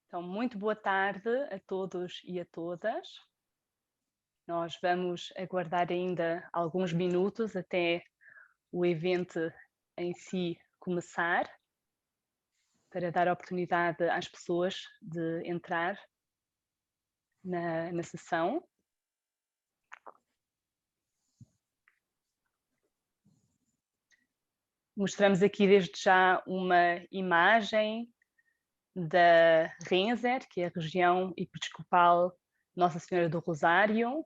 Então, muito boa tarde a todos e a todas. Nós vamos aguardar ainda alguns minutos até o evento em si começar, para dar a oportunidade às pessoas de entrar na sessão. Mostramos aqui desde já uma imagem da Renzer, que é a região episcopal Nossa Senhora do Rosário,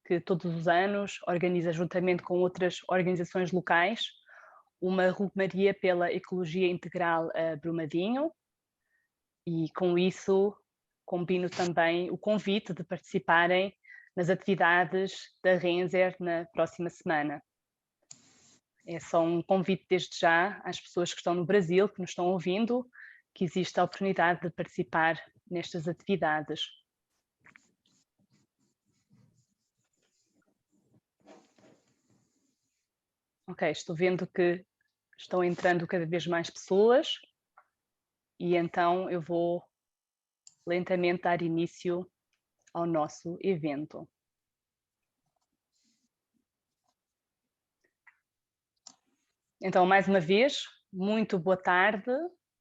que todos os anos organiza, juntamente com outras organizações locais, uma romaria pela ecologia integral a Brumadinho, e com isso combino também o convite de participarem nas atividades da Renzer na próxima semana. É só um convite desde já às pessoas que estão no Brasil, que nos estão ouvindo, que existe a oportunidade de participar nestas atividades. Ok, estou vendo que estão entrando cada vez mais pessoas e então eu vou lentamente dar início ao nosso evento. Então, mais uma vez, muito boa tarde,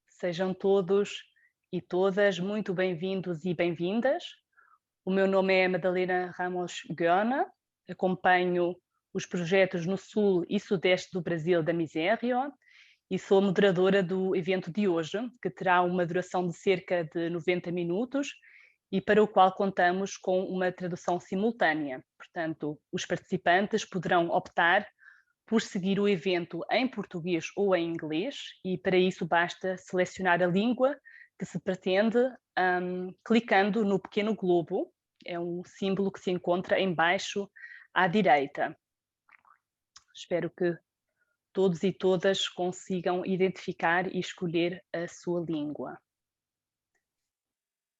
sejam todos e todas muito bem-vindos e bem-vindas. O meu nome é Madalena Ramos Guiona, acompanho os projetos no sul e sudeste do Brasil da Misério e sou moderadora do evento de hoje, que terá uma duração de cerca de 90 minutos e para o qual contamos com uma tradução simultânea. Portanto, os participantes poderão optar por seguir o evento em português ou em inglês, e para isso basta selecionar a língua que se pretende, clicando no pequeno globo, é um símbolo que se encontra embaixo à direita. Espero que todos e todas consigam identificar e escolher a sua língua.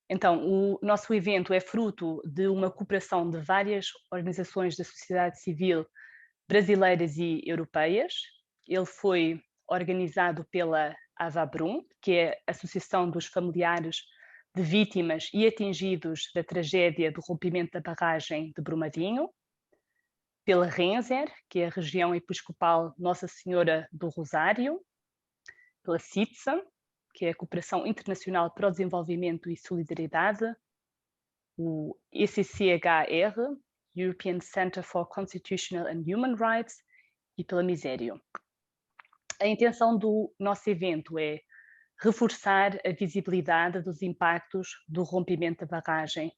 Então, o nosso evento é fruto de uma cooperação de várias organizações da sociedade civil brasileiras e europeias. Ele foi organizado pela Avabrum, que é a Associação dos Familiares de Vítimas e Atingidos da Tragédia do Rompimento da Barragem de Brumadinho, pela Renzer, que é a Região Episcopal Nossa Senhora do Rosário, pela CITSA, que é a Cooperação Internacional para o Desenvolvimento e Solidariedade, o ECCHR, European Centre for Constitutional and Human Rights, e pela Misério. A intenção do nosso evento é reforçar a visibilidade dos impactos do rompimento da barragem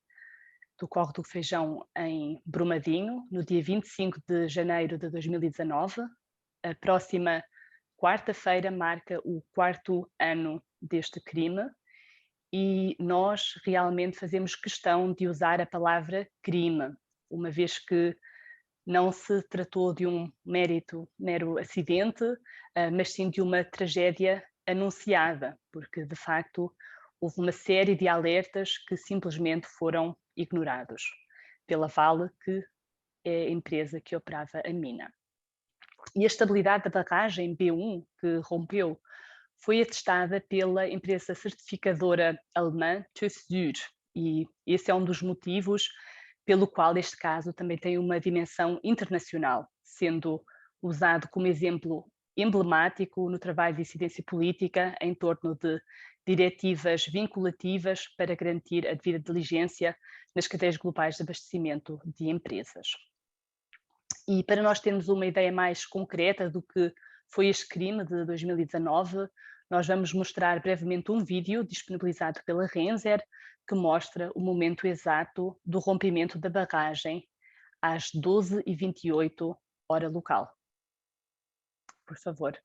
do Córrego do Feijão em Brumadinho, no dia 25 de janeiro de 2019. A próxima quarta-feira marca o 4º ano deste crime e nós realmente fazemos questão de usar a palavra crime, uma vez que não se tratou de um mero acidente, mas sim de uma tragédia anunciada, porque de facto houve uma série de alertas que simplesmente foram ignorados pela Vale, que é a empresa que operava a mina. E a estabilidade da barragem B1, que rompeu, foi atestada pela empresa certificadora alemã TÜV Süd, e esse é um dos motivos pelo qual este caso também tem uma dimensão internacional, sendo usado como exemplo emblemático no trabalho de incidência política em torno de diretivas vinculativas para garantir a devida diligência nas cadeias globais de abastecimento de empresas. E para nós termos uma ideia mais concreta do que foi este crime de 2019, nós vamos mostrar brevemente um vídeo disponibilizado pela Renzer que mostra o momento exato do rompimento da barragem às 12h28, hora local. Por favor.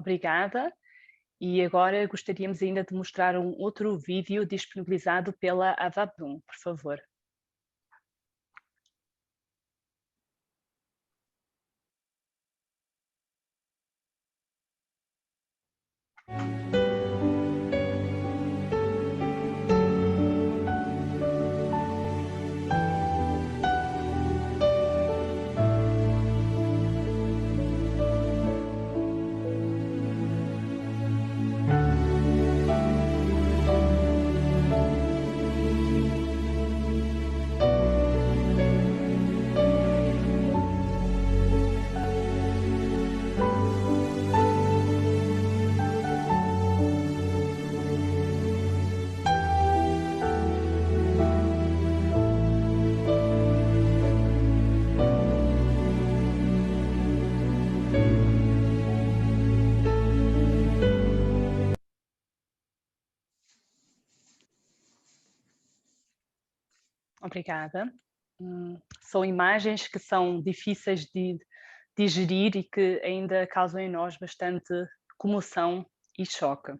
Obrigada. E agora gostaríamos ainda de mostrar um outro vídeo disponibilizado pela Avabrum, por favor. Obrigada. São imagens que são difíceis de digerir e que ainda causam em nós bastante comoção e choque.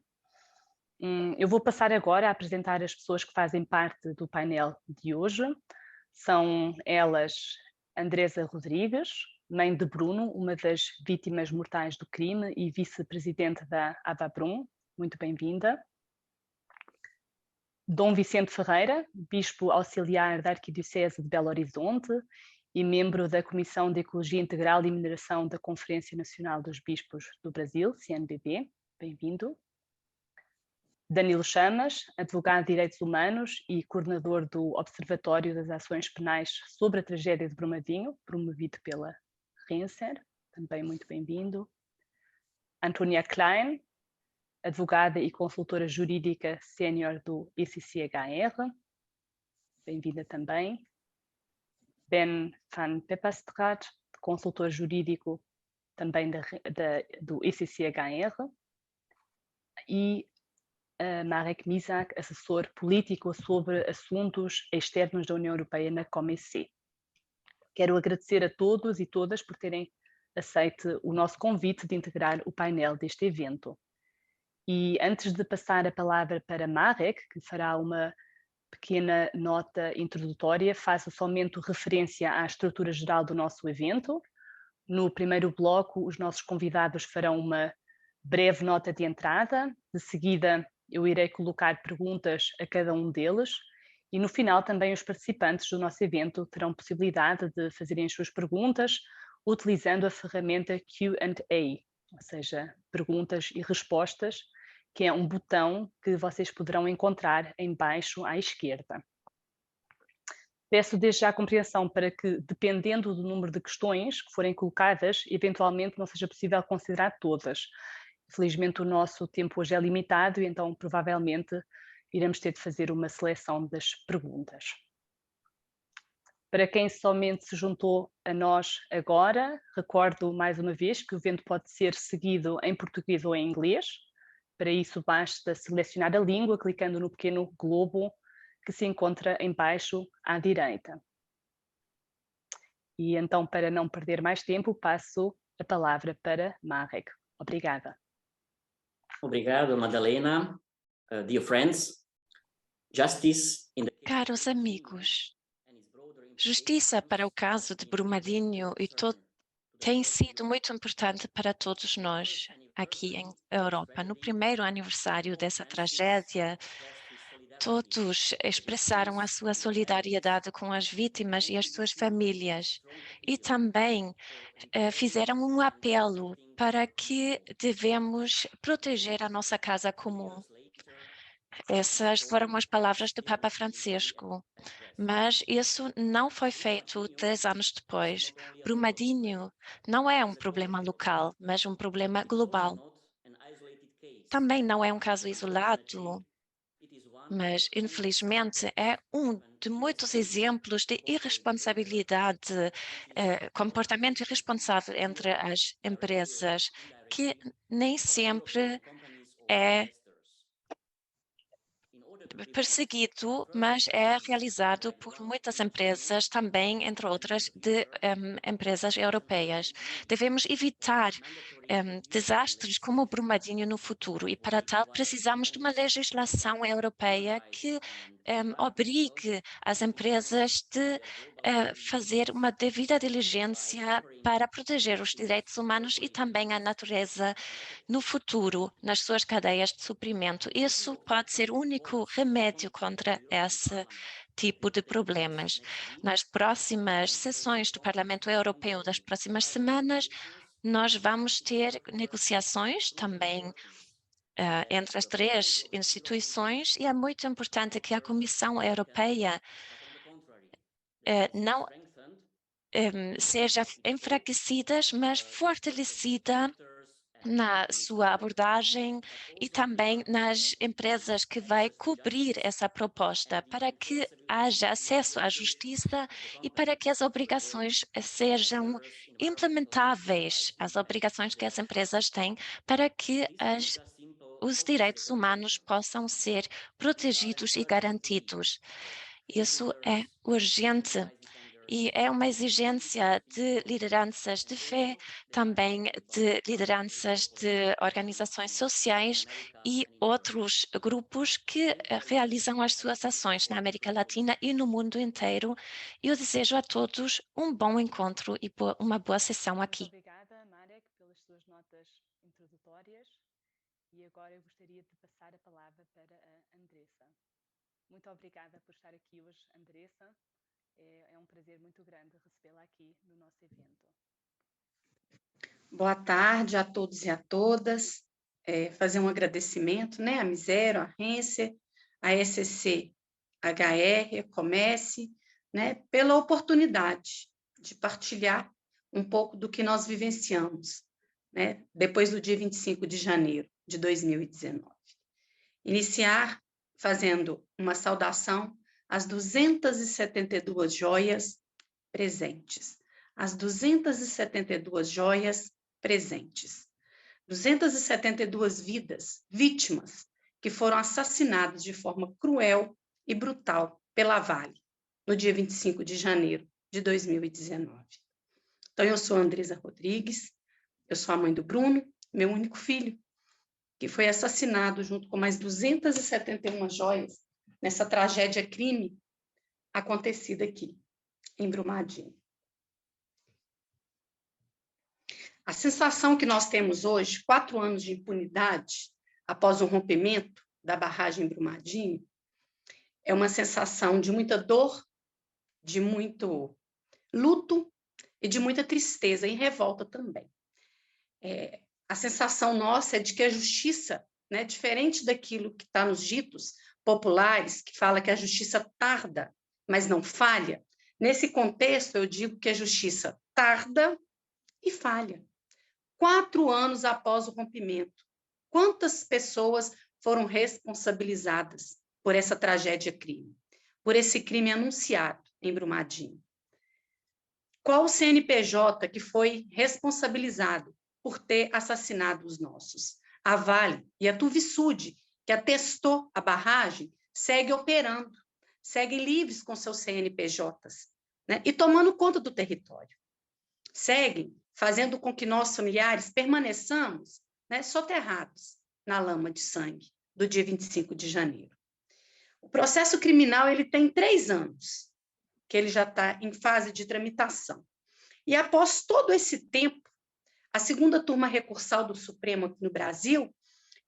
Eu vou passar agora a apresentar as pessoas que fazem parte do painel de hoje. São elas Andresa Rodrigues, mãe de Bruno, uma das vítimas mortais do crime e vice-presidente da Avabrum. Muito bem-vinda. Dom Vicente Ferreira, bispo auxiliar da Arquidiocese de Belo Horizonte e membro da Comissão de Ecologia Integral e Mineração da Conferência Nacional dos Bispos do Brasil, CNBB. Bem-vindo. Danilo Chamas, advogado de Direitos Humanos e coordenador do Observatório das Ações Penais sobre a Tragédia de Brumadinho, promovido pela Renser. Também muito bem-vindo. Antonia Klein, advogada e consultora jurídica sénior do ICCHR. Bem-vinda também. Ben van Peperstraat, consultor jurídico também do ICCHR. E Marek Misak, assessor político sobre assuntos externos da União Europeia na Comecê. Quero agradecer a todos e todas por terem aceito o nosso convite de integrar o painel deste evento. E antes de passar a palavra para Marek, que fará uma pequena nota introdutória, faço somente referência à estrutura geral do nosso evento. No primeiro bloco, os nossos convidados farão uma breve nota de entrada, de seguida eu irei colocar perguntas a cada um deles e no final também os participantes do nosso evento terão possibilidade de fazerem as suas perguntas utilizando a ferramenta Q&A, ou seja, perguntas e respostas, que é um botão que vocês poderão encontrar em baixo à esquerda. Peço desde já a compreensão para que, dependendo do número de questões que forem colocadas, eventualmente não seja possível considerar todas. Infelizmente o nosso tempo hoje é limitado e então provavelmente iremos ter de fazer uma seleção das perguntas. Para quem somente se juntou a nós agora, recordo mais uma vez que o evento pode ser seguido em português ou em inglês. Para isso basta selecionar a língua clicando no pequeno globo que se encontra em baixo à direita. E então, para não perder mais tempo, passo a palavra para Marek. Obrigada. Obrigado, Madalena. Dear friends, justice in the... Caros amigos, justiça para o caso de Brumadinho tem sido muito importante para todos nós aqui em Europa. No primeiro aniversário dessa tragédia, todos expressaram a sua solidariedade com as vítimas e as suas famílias e também fizeram um apelo para que devemos proteger a nossa casa comum. Essas foram as palavras do Papa Francisco, mas isso não foi feito 10 anos depois. Brumadinho não é um problema local, mas um problema global. Também não é um caso isolado, mas infelizmente é um de muitos exemplos de irresponsabilidade, comportamento irresponsável entre as empresas, que nem sempre é perseguido, mas é realizado por muitas empresas, também, entre outras, de empresas europeias. Devemos evitar desastres como o Brumadinho no futuro. E, para tal, precisamos de uma legislação europeia que obrigue as empresas de fazer uma devida diligência para proteger os direitos humanos e também a natureza no futuro, nas suas cadeias de suprimento. Isso pode ser o único remédio contra esse tipo de problemas. Nas próximas sessões do Parlamento Europeu das próximas semanas, nós vamos ter negociações também entre as três instituições e é muito importante que a Comissão Europeia não seja enfraquecida, mas fortalecida na sua abordagem e também nas empresas que vai cobrir essa proposta, para que haja acesso à justiça e para que as obrigações sejam implementáveis, as obrigações que as empresas têm, para que os direitos humanos possam ser protegidos e garantidos. Isso é urgente. E é uma exigência de lideranças de fé, também de lideranças de organizações sociais e outros grupos que realizam as suas ações na América Latina e no mundo inteiro. E eu desejo a todos um bom encontro e uma boa sessão aqui. Muito obrigada, Marek, pelas suas notas introdutórias. E agora eu gostaria de passar a palavra para a Andressa. Muito obrigada por estar aqui hoje, Andressa. É um prazer muito grande recebê-la aqui no nosso evento. Boa tarde a todos e a todas. Fazer um agradecimento, né, à Misero, à Rense, à SCC HR, Comece, né, pela oportunidade de partilhar um pouco do que nós vivenciamos, né, depois do dia 25 de janeiro de 2019. Iniciar fazendo uma saudação às 272 joias presentes. As 272 joias presentes. 272 vidas, vítimas, que foram assassinadas de forma cruel e brutal pela Vale, no dia 25 de janeiro de 2019. Então, eu sou a Andressa Rodrigues, eu sou a mãe do Bruno, meu único filho, que foi assassinado junto com mais 271 joias nessa tragédia crime acontecida aqui, em Brumadinho. A sensação que nós temos hoje, 4 anos de impunidade após o rompimento da barragem Brumadinho, é uma sensação de muita dor, de muito luto e de muita tristeza e revolta também. A sensação nossa é de que a justiça, né, diferente daquilo que está nos ditos populares, que fala que a justiça tarda, mas não falha, nesse contexto eu digo que a justiça tarda e falha. 4 anos após o rompimento, quantas pessoas foram responsabilizadas por essa tragédia-crime, por esse crime anunciado em Brumadinho? Qual o CNPJ que foi responsabilizado por ter assassinado os nossos? A Vale e a Tuvisud, que atestou a barragem, segue operando, seguem livres com seus CNPJs, né? E tomando conta do território. Seguem fazendo com que nós, familiares, permaneçamos, né, soterrados na lama de sangue do dia 25 de janeiro. O processo criminal ele tem 3 anos, que ele já está em fase de tramitação. E após todo esse tempo, a segunda turma recursal do Supremo aqui no Brasil,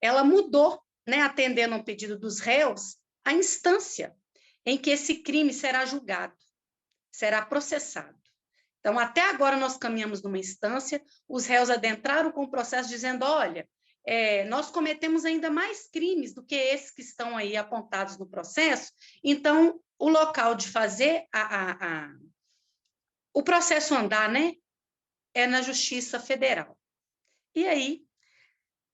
ela mudou, né, atendendo ao pedido dos réus, a instância em que esse crime será julgado, será processado. Então, até agora nós caminhamos numa instância, os réus adentraram com o processo dizendo, olha, nós cometemos ainda mais crimes do que esses que estão aí apontados no processo, então o local de fazer o processo andar, né, é na Justiça Federal. E aí,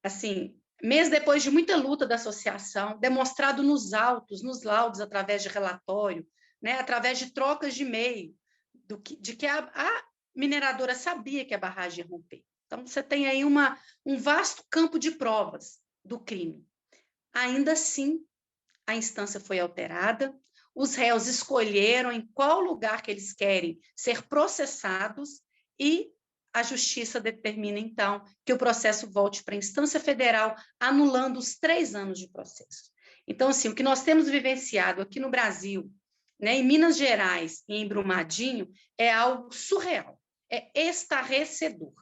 assim, mês depois de muita luta da associação, demonstrado nos autos, nos laudos, através de relatório, né, através de trocas de e-mail, de que a mineradora sabia que a barragem ia romper. Então, você tem aí um vasto campo de provas do crime. Ainda assim, a instância foi alterada, os réus escolheram em qual lugar que eles querem ser processados e a justiça determina, então, que o processo volte para a instância federal, anulando os 3 anos de processo. Então, assim, o que nós temos vivenciado aqui no Brasil, né, em Minas Gerais e em Brumadinho, é algo surreal, é estarrecedor,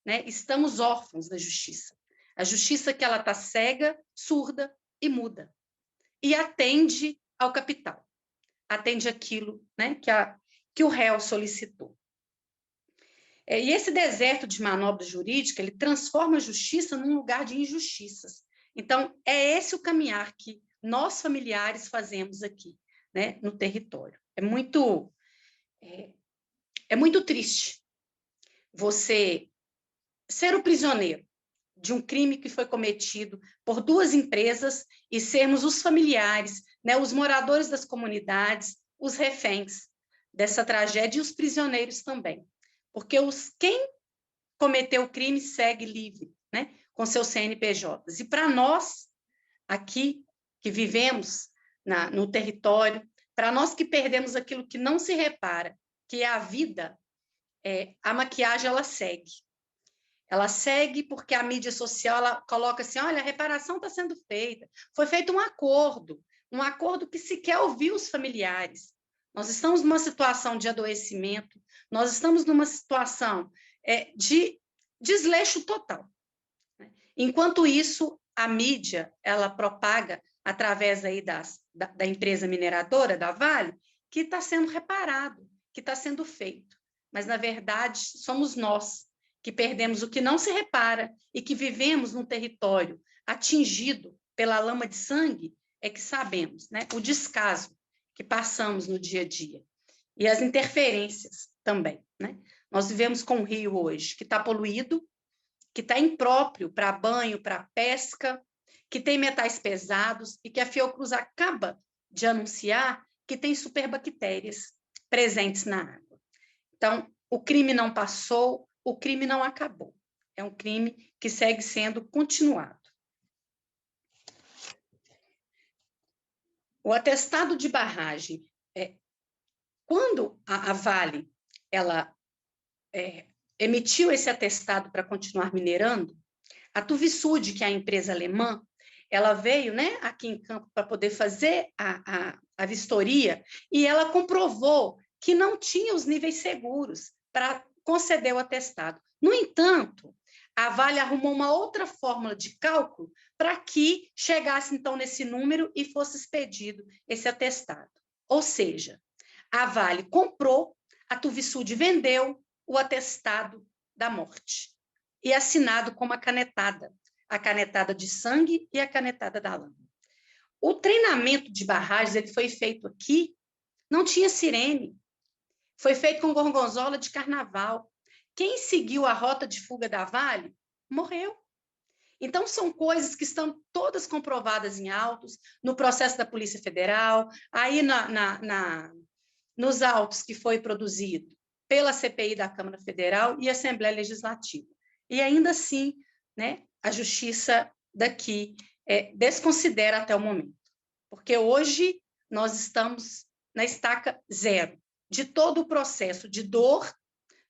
né? Estamos órfãos da justiça. A justiça que ela está cega, surda e muda. E atende ao capital, atende aquilo, né, que o réu solicitou. E esse deserto de manobra jurídica, ele transforma a justiça num lugar de injustiças. Então, é esse o caminhar que nós, familiares, fazemos aqui, né, no território. É muito triste você ser o prisioneiro de um crime que foi cometido por 2 empresas e sermos os familiares, né, os moradores das comunidades, os reféns dessa tragédia e os prisioneiros também. Porque quem cometeu o crime segue livre, né, com seus CNPJs. E para nós, aqui, que vivemos no território, para nós que perdemos aquilo que não se repara, que é a vida, a maquiagem, ela segue. Ela segue porque a mídia social ela coloca assim, olha, a reparação está sendo feita. Foi feito um acordo que sequer ouviu os familiares. Nós estamos numa situação de adoecimento, nós estamos numa situação de desleixo total. Enquanto isso, a mídia, ela propaga, através aí da empresa mineradora, da Vale, que está sendo reparado, que está sendo feito. Mas, na verdade, somos nós que perdemos o que não se repara e que vivemos num território atingido pela lama de sangue, é que sabemos, né, o descaso que passamos no dia a dia. E as interferências também, né? Nós vivemos com o rio hoje, que está poluído, que está impróprio para banho, para pesca, que tem metais pesados e que a Fiocruz acaba de anunciar que tem superbactérias presentes na água. Então, o crime não passou, o crime não acabou. É um crime que segue sendo continuado. O atestado de barragem, quando a Vale ela emitiu esse atestado para continuar minerando, a Tuvisud, que é a empresa alemã, ela veio, né, aqui em campo para poder fazer a vistoria e ela comprovou que não tinha os níveis seguros para conceder o atestado. No entanto, a Vale arrumou uma outra fórmula de cálculo para que chegasse, então, nesse número e fosse expedido esse atestado. Ou seja, a Vale comprou, a Tuvisud vendeu o atestado da morte e assinado com uma canetada, a canetada de sangue e a canetada da lama. O treinamento de barragens ele foi feito aqui, não tinha sirene, foi feito com gorgonzola de carnaval. Quem seguiu a rota de fuga da Vale morreu. Então, são coisas que estão todas comprovadas em autos, no processo da Polícia Federal, aí nos autos que foi produzido pela CPI da Câmara Federal e Assembleia Legislativa. E ainda assim, né, a justiça daqui desconsidera até o momento. Porque hoje nós estamos na estaca zero de todo o processo de dor,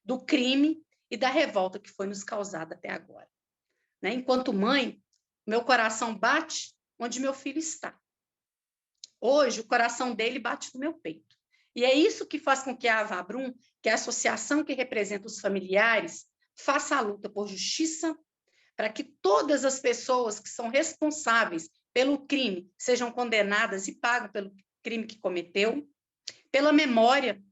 do crime e da revolta que foi nos causada até agora. Né? Enquanto mãe, meu coração bate onde meu filho está. Hoje, o coração dele bate no meu peito. E é isso que faz com que a Avabrum, que é a associação que representa os familiares, faça a luta por justiça, para que todas as pessoas que são responsáveis pelo crime sejam condenadas e paguem pelo crime que cometeu, pela memória.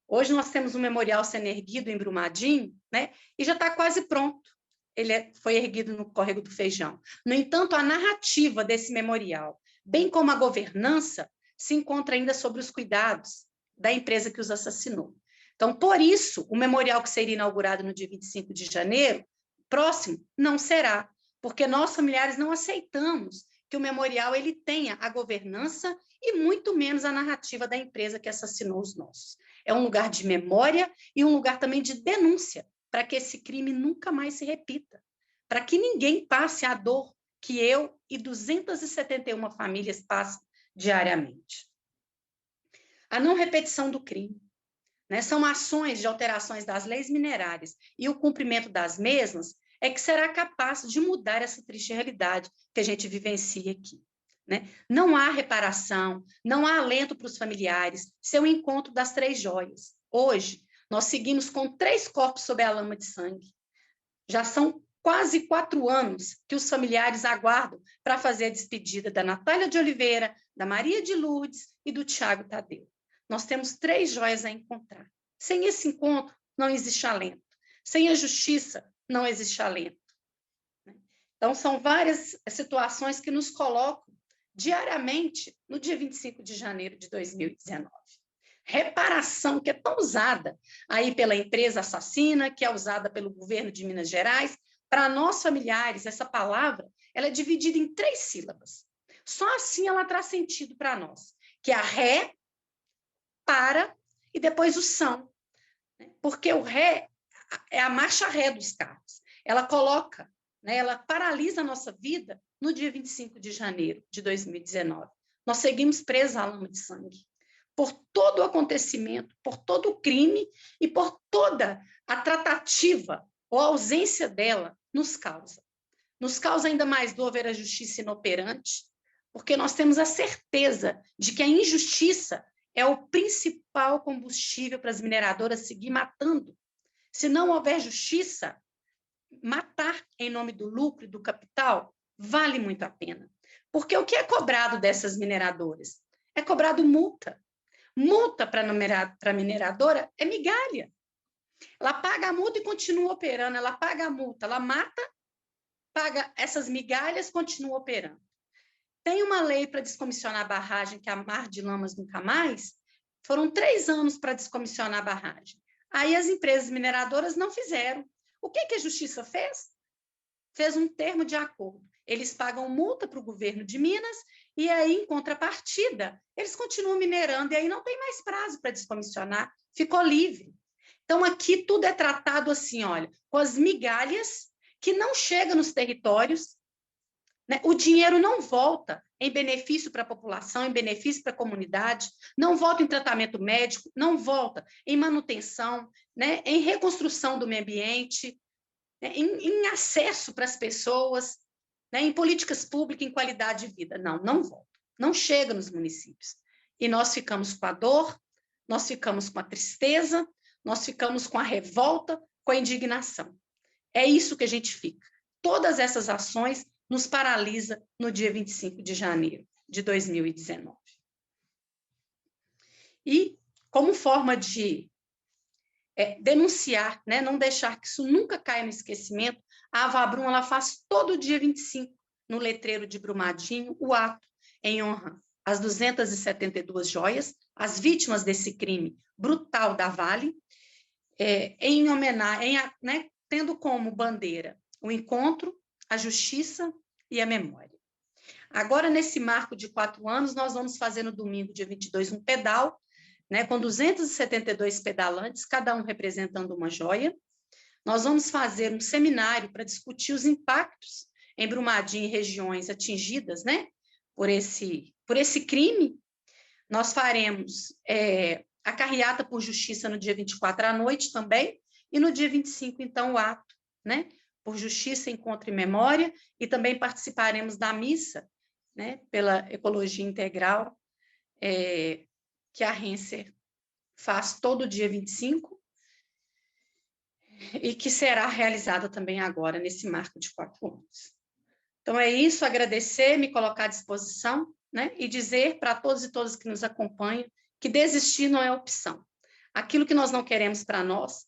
Hoje nós temos um memorial sendo erguido em Brumadinho, né? E já está quase pronto. Ele foi erguido no Córrego do Feijão. No entanto, a narrativa desse memorial, bem como a governança, se encontra ainda sobre os cuidados da empresa que os assassinou. Então, por isso, o memorial que seria inaugurado no dia 25 de janeiro, próximo, não será, porque nós, familiares, não aceitamos que o memorial ele tenha a governança e muito menos a narrativa da empresa que assassinou os nossos. É um lugar de memória e um lugar também de denúncia, para que esse crime nunca mais se repita, para que ninguém passe a dor que eu e 271 famílias passam diariamente. A não repetição do crime. né? São ações de alterações das leis minerárias e o cumprimento das mesmas é que será capaz de mudar essa triste realidade que a gente vivencia aqui, né? Não há reparação, não há alento para os familiares, seu encontro das 3 joias. Hoje, nós seguimos com 3 corpos sob a lama de sangue. Já são quase 4 anos que os familiares aguardam para fazer a despedida da Natália de Oliveira, da Maria de Lourdes e do Tiago Tadeu. Nós temos 3 joias a encontrar. Sem esse encontro, não existe alento. Sem a justiça, não existe alento. Então, são várias situações que nos colocam diariamente no dia 25 de janeiro de 2019. Reparação, que é tão usada aí pela empresa assassina, que é usada pelo governo de Minas Gerais. Para nós familiares, essa palavra ela é dividida em 3 sílabas. Só assim ela traz sentido para nós, que é a ré, para e depois o são. Porque o ré é a marcha ré dos carros. Ela coloca, né, ela paralisa a nossa vida no dia 25 de janeiro de 2019. Nós seguimos presos à lama de sangue. Por todo o acontecimento, por todo o crime e por toda a tratativa ou a ausência dela nos causa. Nos causa ainda mais dor ver a justiça inoperante, porque nós temos a certeza de que a injustiça é o principal combustível para as mineradoras seguir matando. Se não houver justiça, matar em nome do lucro e do capital vale muito a pena. Porque o que é cobrado dessas mineradoras? É cobrado multa. Multa para a mineradora é migalha. Ela paga a multa e continua operando. Ela paga a multa, ela mata, paga essas migalhas, continua operando. Tem uma lei para descomissionar a barragem, que é a Mar de Lamas Nunca Mais. Foram 3 anos para descomissionar a barragem. Aí as empresas mineradoras não fizeram. O que a justiça fez? Fez um termo de acordo. Eles pagam multa para o governo de Minas e aí, em contrapartida, eles continuam minerando e aí não tem mais prazo para descomissionar, ficou livre. Então, aqui tudo é tratado assim, olha, com as migalhas que não chegam nos territórios, né? O dinheiro não volta em benefício para a população, em benefício para a comunidade, não volta em tratamento médico, não volta em manutenção, né? Em reconstrução do meio ambiente, né? Em acesso para as pessoas, né? Em políticas públicas, em qualidade de vida. Não volta, não chega nos municípios. E nós ficamos com a dor, nós ficamos com a tristeza, nós ficamos com a revolta, com a indignação. É isso que a gente fica. Todas essas ações nos paralisa no dia 25 de janeiro de 2019. E, como forma de denunciar, né, não deixar que isso nunca caia no esquecimento, a Avabrum ela faz todo dia 25, no letreiro de Brumadinho, o ato em honra às 272 joias, as vítimas desse crime brutal da Vale, em homenagem, né, tendo como bandeira o encontro, a justiça e a memória. Agora, nesse marco de 4 anos, nós vamos fazer no domingo, dia 22, um pedal, né, com 272 pedalantes, cada um representando uma joia. Nós vamos fazer um seminário para discutir os impactos em Brumadinho e regiões atingidas, né, por esse crime. Nós faremos a carreata por justiça no dia 24 à noite também, e no dia 25, então, o ato, né, por justiça, encontro e memória, e também participaremos da missa, né, pela ecologia integral, que a Renser faz todo dia 25, e que será realizada também agora, nesse marco de 4 anos. Então, é isso, agradecer, me colocar à disposição, né, e dizer para todos e todas que nos acompanham que desistir não é opção. Aquilo que nós não queremos para nós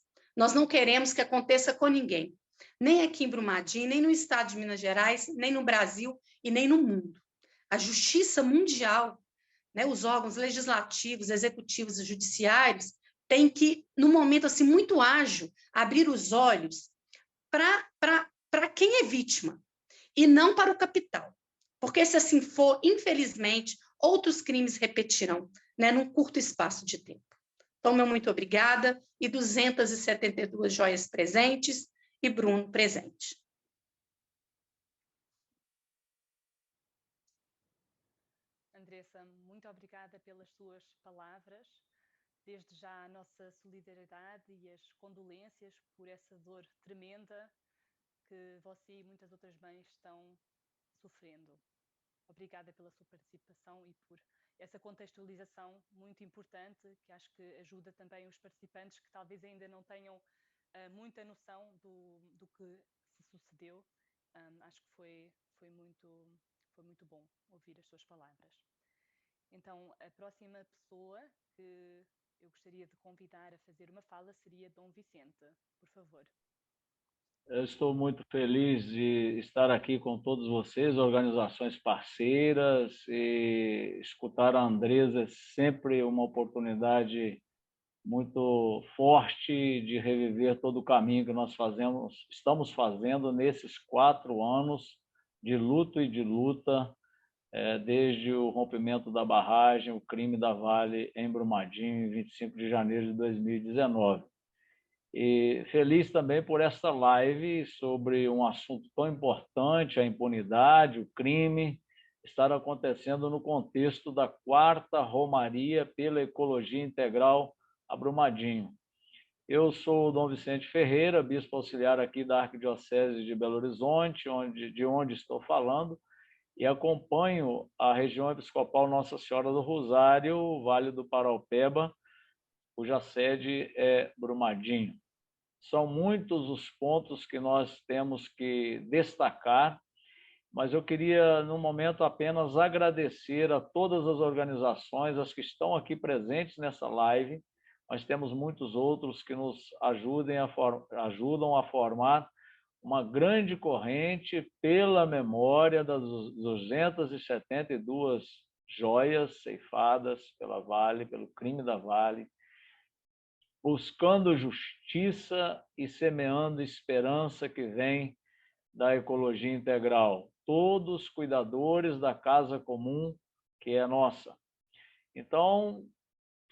não queremos que aconteça com ninguém, nem aqui em Brumadinho, nem no estado de Minas Gerais, nem no Brasil e nem no mundo. A justiça mundial, né, os órgãos legislativos, executivos e judiciários têm que, num momento assim muito ágil, abrir os olhos para quem é vítima e não para o capital. Porque se assim for, infelizmente, outros crimes repetirão, né, num curto espaço de tempo. Então, meu muito obrigada, e 272 joias presentes, e Bruno presente. Andressa, muito obrigada pelas suas palavras. desde já a nossa solidariedade e as condolências por essa dor tremenda que você e muitas outras mães estão sofrendo. Obrigada pela sua participação e por essa contextualização muito importante, que acho que ajuda também os participantes que talvez ainda não tenham muita noção do que se sucedeu. Acho que foi muito bom ouvir as suas palavras. Então, a próxima pessoa que eu gostaria de convidar a fazer uma fala seria Dom Vicente. Por favor. Eu estou muito feliz de estar aqui com todos vocês, organizações parceiras, e escutar a Andresa é sempre uma oportunidade muito forte de reviver todo o caminho que nós estamos fazendo nesses 4 anos de luto e de luta, desde o rompimento da barragem, o crime da Vale em Brumadinho, em 25 de janeiro de 2019. E feliz também por esta live sobre um assunto tão importante, a impunidade, o crime, estar acontecendo no contexto da 4ª Romaria pela Ecologia Integral a Brumadinho. Eu sou o Dom Vicente Ferreira, bispo auxiliar aqui da Arquidiocese de Belo Horizonte, de onde estou falando, e acompanho a região episcopal Nossa Senhora do Rosário, Vale do Paraupeba, cuja sede é Brumadinho. São muitos os pontos que nós temos que destacar, mas eu queria, no momento, apenas agradecer a todas as organizações, as que estão aqui presentes nessa live. Nós temos muitos outros que nos ajudam a formar uma grande corrente pela memória das 272 joias ceifadas pela Vale, pelo crime da Vale, buscando justiça e semeando esperança que vem da ecologia integral. Todos cuidadores da casa comum que é nossa. Então,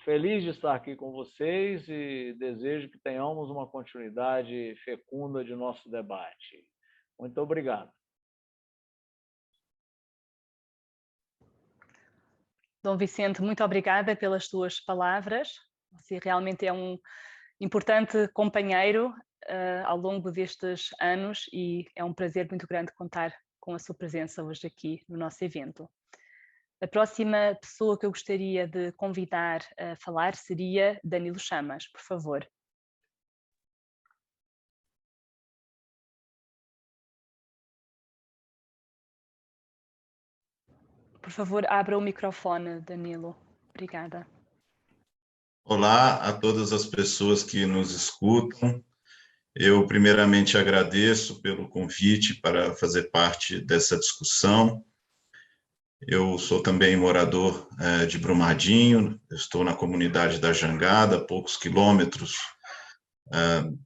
feliz de estar aqui com vocês e desejo que tenhamos uma continuidade fecunda de nosso debate. Muito obrigado. Dom Vicente, muito obrigada pelas suas palavras. Você realmente é um importante companheiro ao longo destes anos e é um prazer muito grande contar com a sua presença hoje aqui no nosso evento. A próxima pessoa que eu gostaria de convidar a falar seria Danilo Chamas, por favor. Por favor, abra o microfone, Danilo. Obrigada. Olá a todas as pessoas que nos escutam. Eu, primeiramente, agradeço pelo convite para fazer parte dessa discussão. Eu sou também morador de Brumadinho, estou na comunidade da Jangada, a poucos quilômetros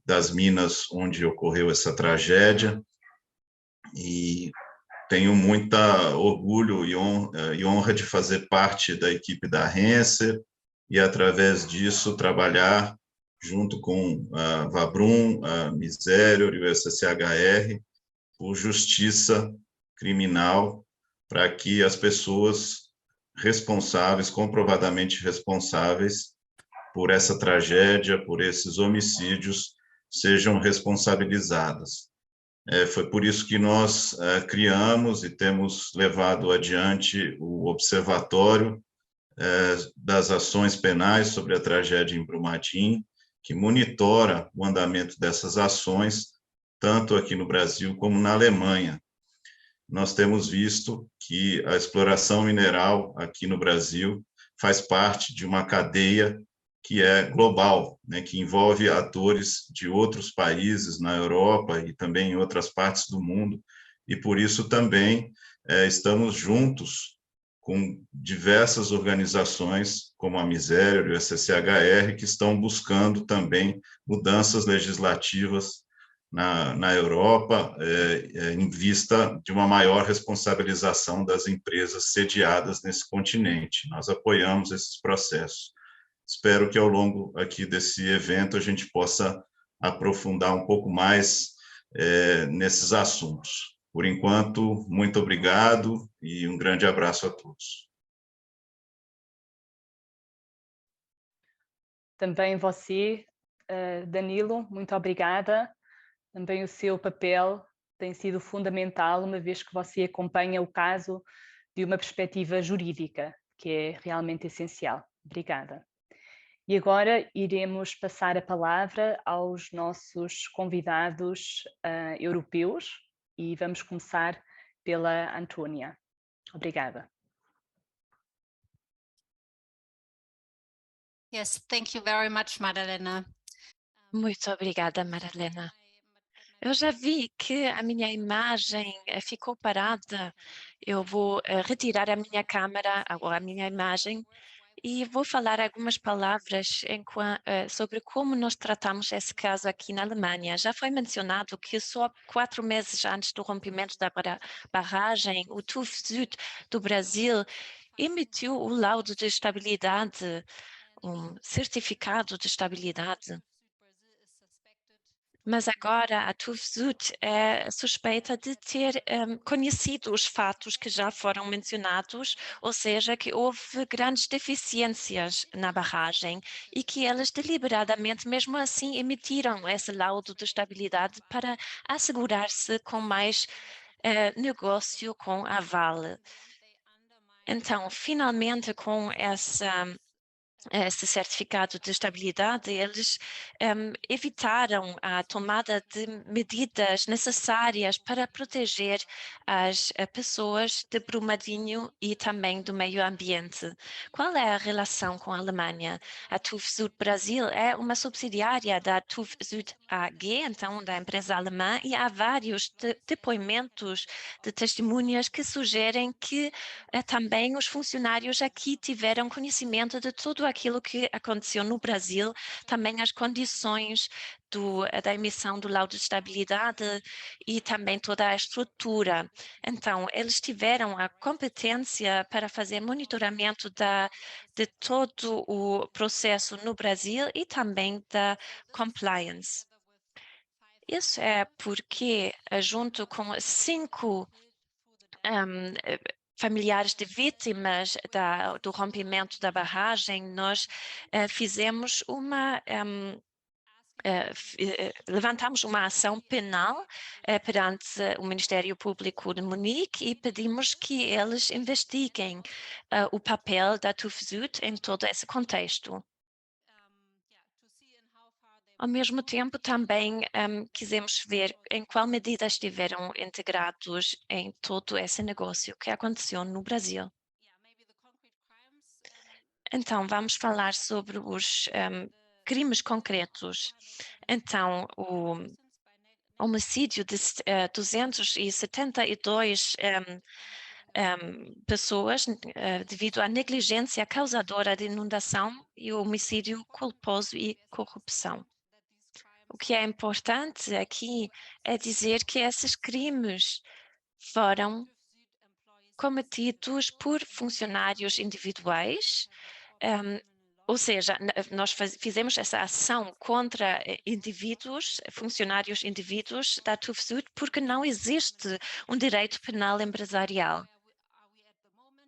das minas onde ocorreu essa tragédia, e tenho muita orgulho e honra de fazer parte da equipe da Renser e, através disso, trabalhar junto com a Vabrum, a Misério e o SCHR por justiça criminal, para que as pessoas responsáveis, comprovadamente responsáveis por essa tragédia, por esses homicídios, sejam responsabilizadas. Foi por isso que nós criamos e temos levado adiante o Observatório das Ações Penais sobre a Tragédia em Brumadinho, que monitora o andamento dessas ações, tanto aqui no Brasil como na Alemanha. Nós temos visto que a exploração mineral aqui no Brasil faz parte de uma cadeia que é global, né, que envolve atores de outros países na Europa e também em outras partes do mundo, e por isso também estamos juntos com diversas organizações, como a Misério e o SCHR, que estão buscando também mudanças legislativas na Europa, em vista de uma maior responsabilização das empresas sediadas nesse continente. Nós apoiamos esses processos. Espero que ao longo aqui desse evento a gente possa aprofundar um pouco mais nesses assuntos. Por enquanto, muito obrigado e um grande abraço a todos. Também você, Danilo, muito obrigada. Também o seu papel tem sido fundamental, uma vez que você acompanha o caso de uma perspectiva jurídica, que é realmente essencial. Obrigada. E agora iremos passar a palavra aos nossos convidados europeus e vamos começar pela Antônia. Obrigada. Yes, thank you very much, Madalena. Muito obrigada, Madalena. Eu já vi que a minha imagem ficou parada. Eu vou retirar a minha câmera, a minha imagem, e vou falar algumas palavras sobre como nós tratamos esse caso aqui na Alemanha. Já foi mencionado que só 4 meses antes do rompimento da barragem, o TÜV Süd do Brasil emitiu o laudo de estabilidade, um certificado de estabilidade. Mas agora a TÜV Süd é suspeita de ter conhecido os fatos que já foram mencionados, ou seja, que houve grandes deficiências na barragem e que eles deliberadamente, mesmo assim, emitiram esse laudo de estabilidade para assegurar-se com mais negócio com a Vale. Então, finalmente, com esse certificado de estabilidade, eles evitaram a tomada de medidas necessárias para proteger as pessoas de Brumadinho e também do meio ambiente. Qual é a relação com a Alemanha? A TÜV Süd Brasil é uma subsidiária da TÜV Süd AG, então da empresa alemã, e há vários depoimentos de testemunhas que sugerem que também os funcionários aqui tiveram conhecimento de tudo aquilo que aconteceu no Brasil, também as condições da emissão do laudo de estabilidade e também toda a estrutura. Então, eles tiveram a competência para fazer monitoramento de todo o processo no Brasil e também da compliance. Isso é porque, junto com 5 familiares de vítimas do rompimento da barragem, nós levantamos uma ação penal perante o Ministério Público de Munique e pedimos que eles investiguem o papel da TÜV Süd em todo esse contexto. Ao mesmo tempo, também quisemos ver em qual medida estiveram integrados em todo esse negócio que aconteceu no Brasil. Então, vamos falar sobre os crimes concretos. Então, o homicídio de 272 pessoas devido à negligência causadora de inundação e o homicídio culposo e corrupção. O que é importante aqui é dizer que esses crimes foram cometidos por funcionários individuais, ou seja, nós fizemos essa ação contra funcionários indivíduos da TÜV Süd, porque não existe um direito penal empresarial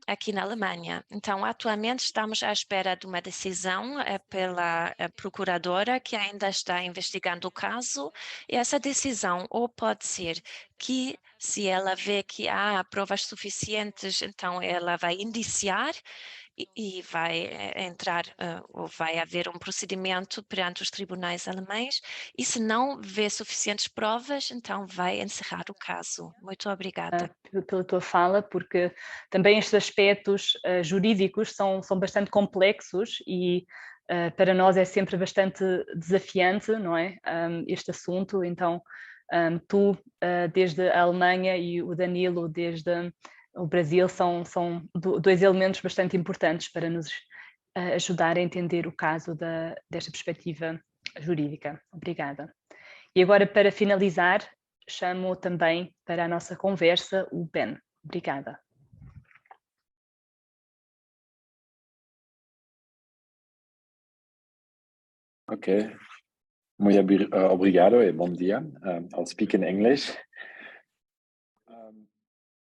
aqui na Alemanha. Então, atualmente estamos à espera de uma decisão pela procuradora que ainda está investigando o caso, e essa decisão ou pode ser que, se ela vê que há provas suficientes, então ela vai indiciar e vai entrar ou vai haver um procedimento perante os tribunais alemães, e se não vê suficientes provas, então vai encerrar o caso. Muito obrigada. Pela tua fala, porque também estes aspectos jurídicos são bastante complexos e para nós é sempre bastante desafiante, não é? Este assunto, então tu desde a Alemanha e o Danilo desde o Brasil são 2 elementos bastante importantes para nos ajudar a entender o caso desta perspectiva jurídica. Obrigada. E agora, para finalizar, chamo também para a nossa conversa o Ben. Obrigada. Ok. Muy obrigado e bom dia. I'll speak in English.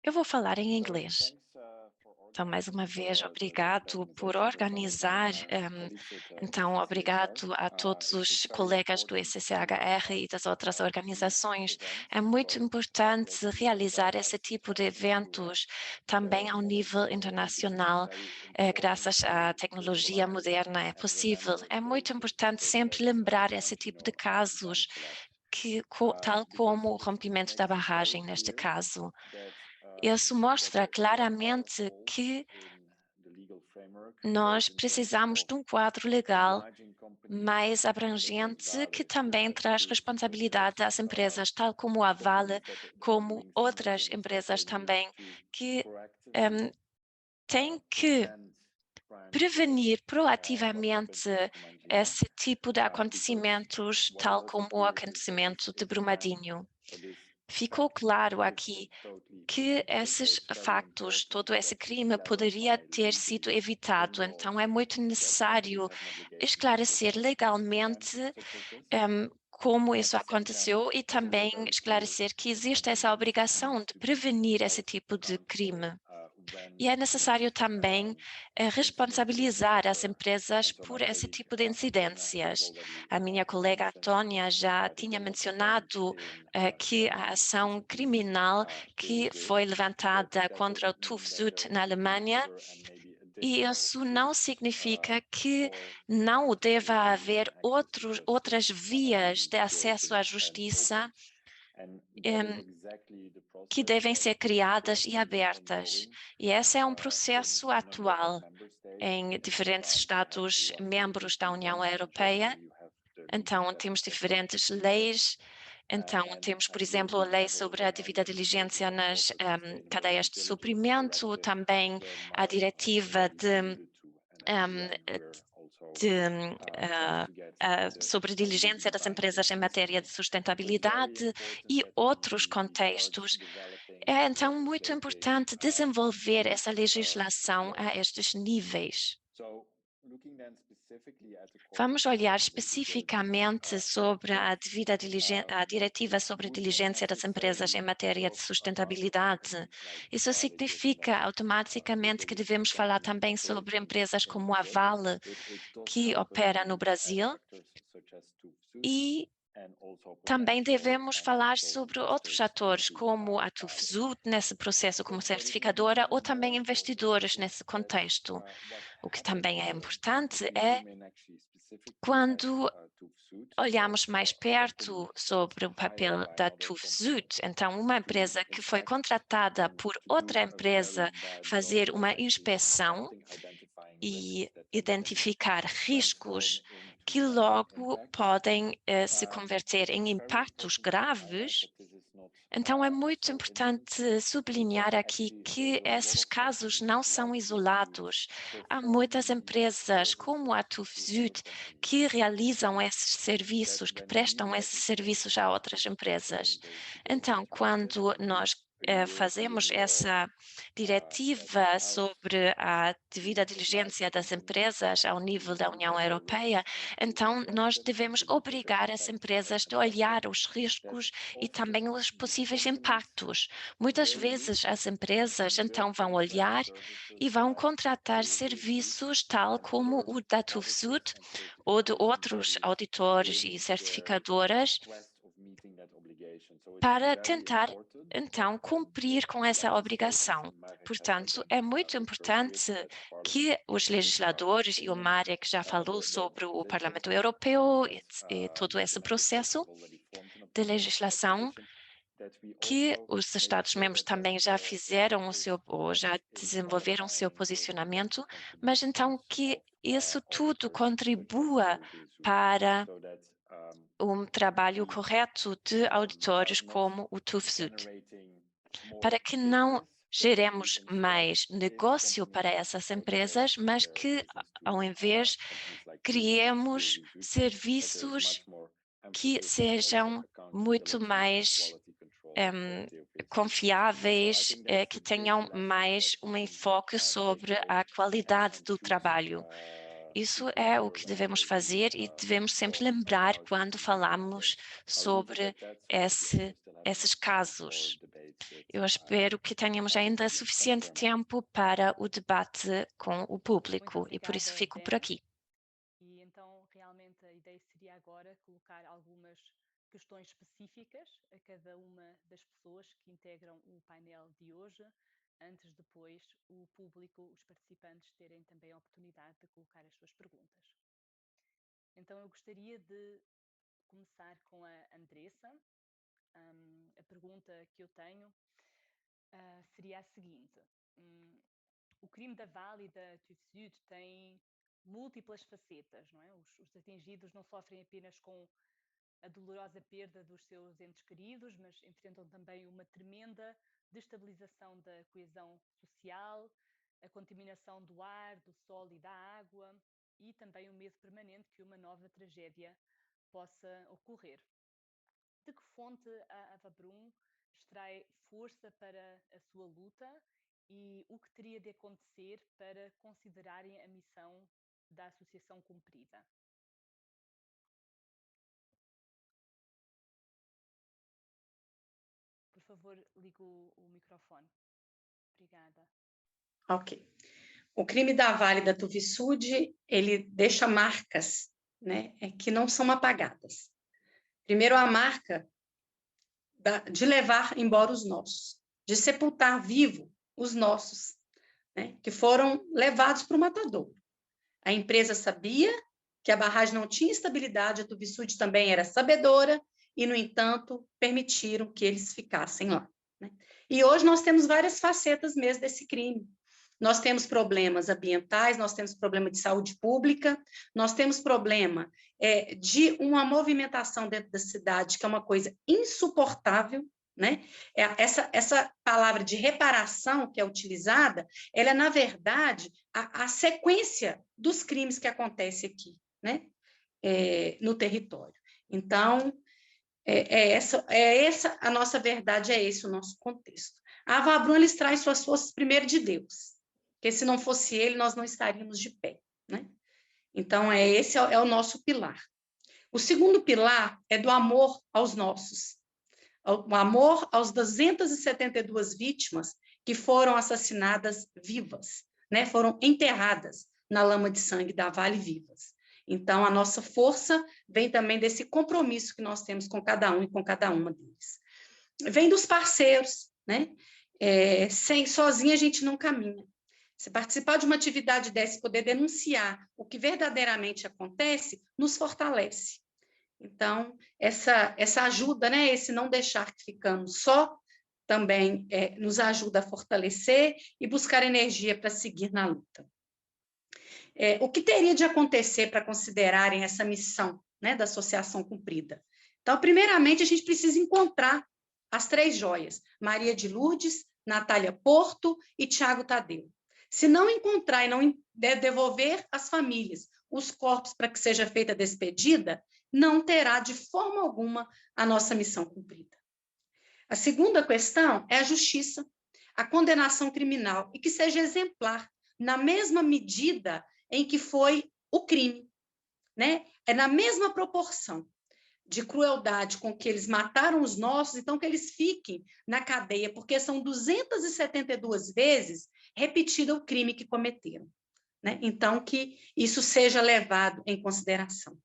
Eu vou falar em inglês. Então, mais uma vez, obrigado por organizar. Então, obrigado a todos os colegas do SCHR e das outras organizações. É muito importante realizar esse tipo de eventos também ao nível internacional. Graças à tecnologia moderna é possível. É muito importante sempre lembrar esse tipo de casos, tal como o rompimento da barragem neste caso. Isso mostra claramente que nós precisamos de um quadro legal mais abrangente que também traz responsabilidade às empresas, tal como a Vale, como outras empresas também, que têm que prevenir proativamente esse tipo de acontecimentos, tal como o acontecimento de Brumadinho. Ficou claro aqui que esses factos, todo esse crime poderia ter sido evitado. Então, é muito necessário esclarecer legalmente como isso aconteceu e também esclarecer que existe essa obrigação de prevenir esse tipo de crime. E é necessário também responsabilizar as empresas por esse tipo de incidências. A minha colega Antônia já tinha mencionado que a ação criminal que foi levantada contra o TÜV Süd na Alemanha, e isso não significa que não deva haver outras vias de acesso à justiça que devem ser criadas e abertas. E esse é um processo atual em diferentes Estados-membros da União Europeia. Então, temos diferentes leis. Então, temos, por exemplo, a lei sobre a devida diligência nas cadeias de suprimento, também a diretiva sobre diligência das empresas em matéria de sustentabilidade e outros contextos. É, então, muito importante desenvolver essa legislação a estes níveis. Vamos olhar especificamente sobre a diretiva sobre diligência das empresas em matéria de sustentabilidade. Isso significa automaticamente que devemos falar também sobre empresas como a Vale, que opera no Brasil, e também devemos falar sobre outros atores, como a TÜV Süd nesse processo como certificadora, ou também investidores nesse contexto. O que também é importante é quando olhamos mais perto sobre o papel da TÜV Süd, então uma empresa que foi contratada por outra empresa fazer uma inspeção e identificar riscos que logo podem se converter em impactos graves. Então, é muito importante sublinhar aqui que esses casos não são isolados. Há muitas empresas, como a TÜV Süd, que realizam esses serviços, que prestam esses serviços a outras empresas. Então, quando nós fazemos essa diretiva sobre a devida diligência das empresas ao nível da União Europeia, então nós devemos obrigar as empresas a olhar os riscos e também os possíveis impactos. Muitas vezes as empresas então vão olhar e vão contratar serviços tal como o da TÜV Süd ou de outros auditores e certificadoras para tentar, então, cumprir com essa obrigação. Portanto, é muito importante que os legisladores, e o Marek já falou sobre o Parlamento Europeu e todo esse processo de legislação, que os Estados-membros também já fizeram ou já desenvolveram o seu posicionamento, mas então que isso tudo contribua para um trabalho correto de auditores como o TÜV Süd, para que não geremos mais negócio para essas empresas, mas que, ao invés, criemos serviços que sejam muito mais confiáveis, que tenham mais um enfoque sobre a qualidade do trabalho. Isso é o que devemos fazer e devemos sempre lembrar quando falamos sobre esses casos. Eu espero que tenhamos ainda suficiente tempo para o debate com o público e por isso fico por aqui. E então, realmente, a ideia seria agora colocar algumas questões específicas a cada uma das pessoas que integram o painel de hoje, antes depois o público, os participantes, terem também a oportunidade de colocar as suas perguntas. Então, eu gostaria de começar com a Andressa. A pergunta que eu tenho seria a seguinte. O crime da Vale e da TÜV Süd tem múltiplas facetas, não é? Os atingidos não sofrem apenas com a dolorosa perda dos seus entes queridos, mas enfrentam também uma tremenda destabilização da coesão social, a contaminação do ar, do solo e da água e também o medo permanente que uma nova tragédia possa ocorrer. De que fonte a Avabrum extrai força para a sua luta e o que teria de acontecer para considerarem a missão da associação cumprida? Por favor, ligue o microfone. Obrigada. Ok. O crime da Vale e da TÜV Süd, ele deixa marcas, né, que não são apagadas. Primeiro, a marca de levar embora os nossos, de sepultar vivo os nossos, né, que foram levados para o matadouro. A empresa sabia que a barragem não tinha estabilidade, a TÜV Süd também era sabedora, e, no entanto, permitiram que eles ficassem lá, né? E hoje nós temos várias facetas mesmo desse crime. Nós temos problemas ambientais, nós temos problema de saúde pública, nós temos problema de uma movimentação dentro da cidade, que é uma coisa insuportável, né? Essa palavra de reparação que é utilizada, ela é, na verdade, a sequência dos crimes que acontecem aqui, né? No território. Então, essa a nossa verdade, é esse o nosso contexto. A Avabrum, eles traz suas forças primeiro de Deus, porque se não fosse ele, nós não estaríamos de pé, né? Então, esse é o nosso pilar. O segundo pilar é do amor aos nossos, o amor aos 272 vítimas que foram assassinadas vivas, né? Foram enterradas na lama de sangue da Vale vivas. Então, a nossa força vem também desse compromisso que nós temos com cada um e com cada uma deles. Vem dos parceiros, né? Sozinha a gente não caminha. Se participar de uma atividade dessa e poder denunciar o que verdadeiramente acontece, nos fortalece. Então, essa ajuda, né? Esse não deixar que ficamos só, também nos ajuda a fortalecer e buscar energia para seguir na luta. O que teria de acontecer para considerarem essa missão, né, da associação cumprida? Então, primeiramente, a gente precisa encontrar as 3 joias, Maria de Lourdes, Natália Porto e Tiago Tadeu. Se não encontrar e não devolver às famílias os corpos para que seja feita a despedida, não terá de forma alguma a nossa missão cumprida. A segunda questão é a justiça, a condenação criminal, e que seja exemplar, na mesma medida em que foi o crime, né? É na mesma proporção de crueldade com que eles mataram os nossos, então que eles fiquem na cadeia, porque são 272 vezes repetido o crime que cometeram, né? Então, que isso seja levado em consideração,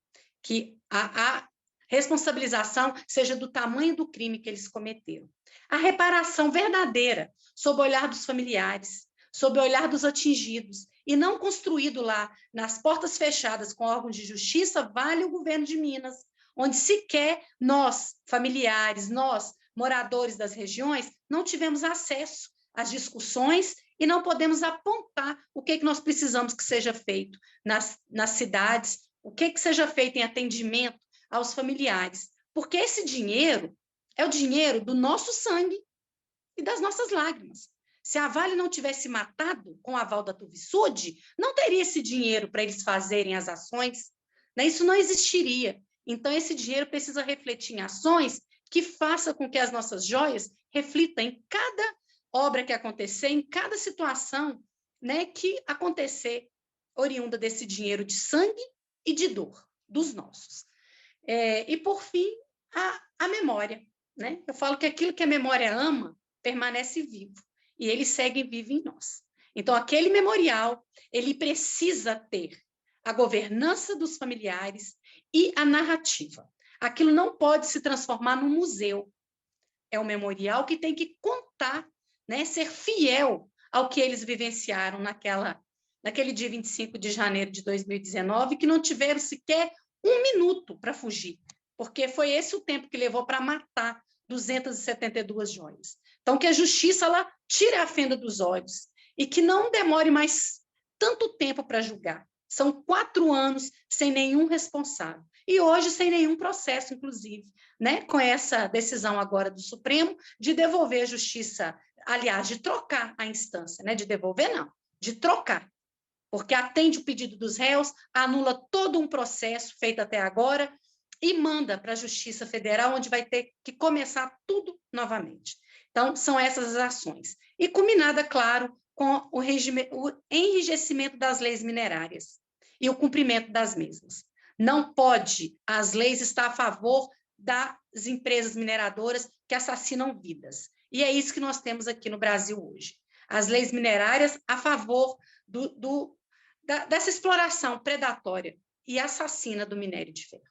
que a responsabilização seja do tamanho do crime que eles cometeram. A reparação verdadeira, sob o olhar dos familiares, sob o olhar dos atingidos, e não construído lá nas portas fechadas com órgãos de justiça, vale o governo de Minas, onde sequer nós, familiares, nós, moradores das regiões, não tivemos acesso às discussões e não podemos apontar o que nós precisamos que seja feito nas cidades, o que seja feito em atendimento aos familiares, porque esse dinheiro é o dinheiro do nosso sangue e das nossas lágrimas. Se a Vale não tivesse matado com o aval da TÜV Süd, não teria esse dinheiro para eles fazerem as ações, né? Isso não existiria. Então, esse dinheiro precisa refletir em ações que façam com que as nossas joias reflitam em cada obra que acontecer, em cada situação, né, que acontecer oriunda desse dinheiro de sangue e de dor dos nossos. E, por fim, a memória, né? Eu falo que aquilo que a memória ama permanece vivo, e ele segue vivo em nós. Então, aquele memorial, ele precisa ter a governança dos familiares e a narrativa. Aquilo não pode se transformar num museu. É um memorial que tem que contar, né? Ser fiel ao que eles vivenciaram naquele dia 25 de janeiro de 2019, que não tiveram sequer um minuto para fugir, porque foi esse o tempo que levou para matar 272 joias. Então, que a justiça ela tire a fenda dos olhos e que não demore mais tanto tempo para julgar. São 4 anos sem nenhum responsável. E hoje sem nenhum processo, inclusive, né? Com essa decisão agora do Supremo de devolver a justiça, aliás, de trocar a instância, né? De devolver, não, de trocar. Porque atende o pedido dos réus, anula todo um processo feito até agora e manda para a Justiça Federal, onde vai ter que começar tudo novamente. Então, são essas as ações. E combinada, claro, com o enrijecimento das leis minerárias e o cumprimento das mesmas. Não pode as leis estar a favor das empresas mineradoras que assassinam vidas. E é isso que nós temos aqui no Brasil hoje. As leis minerárias a favor dessa exploração predatória e assassina do minério de ferro.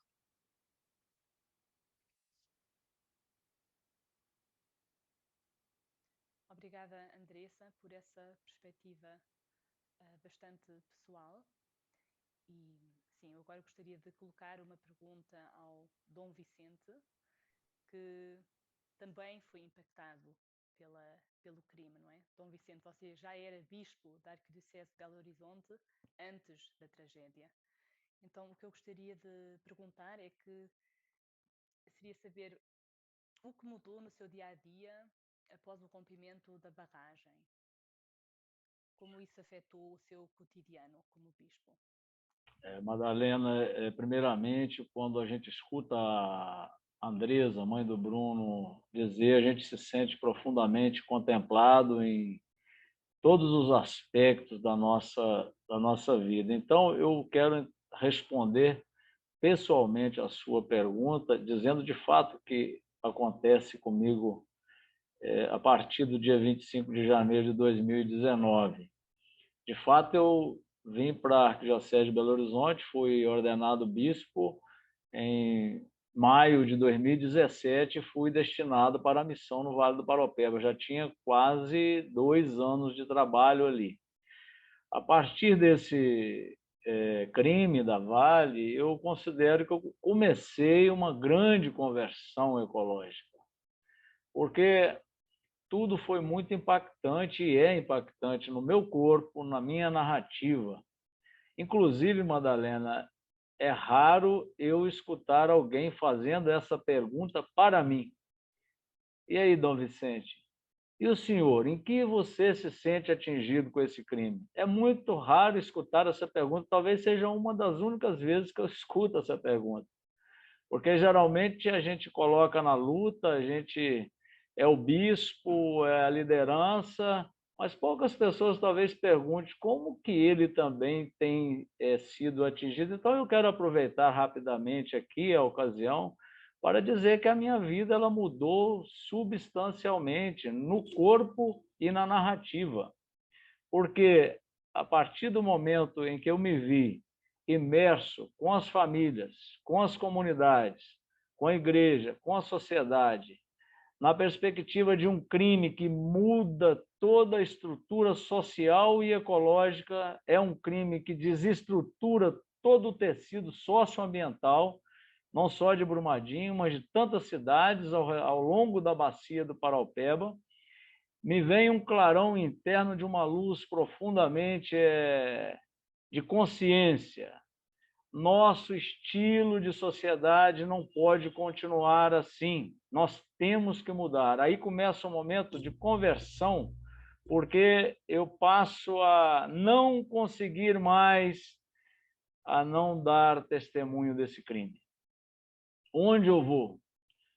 Obrigada, Andressa, por essa perspectiva bastante pessoal. E, sim, eu agora gostaria de colocar uma pergunta ao Dom Vicente, que também foi impactado pelo crime, não é? Dom Vicente, você já era bispo da Arquidiocese de Belo Horizonte antes da tragédia. Então, o que eu gostaria de perguntar seria saber o que mudou no seu dia-a-dia após o rompimento da barragem. Como isso afetou o seu cotidiano como bispo? Madalena, primeiramente, quando a gente escuta a Andressa, mãe do Bruno, dizer, a gente se sente profundamente contemplado em todos os aspectos da nossa vida. Então, eu quero responder pessoalmente a sua pergunta, dizendo de fato que acontece comigo a partir do dia 25 de janeiro de 2019. De fato, eu vim para a Arquidiocese de Belo Horizonte, fui ordenado bispo em maio de 2017 e fui destinado para a missão no Vale do Paraopeba. Já tinha quase 2 anos de trabalho ali. A partir desse crime da Vale, eu considero que eu comecei uma grande conversão ecológica, porque tudo foi muito impactante e é impactante no meu corpo, na minha narrativa. Inclusive, Madalena, é raro eu escutar alguém fazendo essa pergunta para mim. E aí, Dom Vicente? E o senhor, em que você se sente atingido com esse crime? É muito raro escutar essa pergunta, talvez seja uma das únicas vezes que eu escuto essa pergunta. Porque geralmente a gente coloca na luta, a gente é o bispo, é a liderança, mas poucas pessoas talvez perguntem como que ele também tem sido atingido. Então eu quero aproveitar rapidamente aqui a ocasião para dizer que a minha vida ela mudou substancialmente no corpo e na narrativa. Porque a partir do momento em que eu me vi imerso com as famílias, com as comunidades, com a igreja, com a sociedade, na perspectiva de um crime que muda toda a estrutura social e ecológica, é um crime que desestrutura todo o tecido socioambiental, não só de Brumadinho, mas de tantas cidades ao longo da bacia do Paraopeba, me vem um clarão interno de uma luz profundamente de consciência. Nosso estilo de sociedade não pode continuar assim. Nós temos que mudar. Aí começa um momento de conversão, porque eu passo a não conseguir mais a não dar testemunho desse crime. Onde eu vou?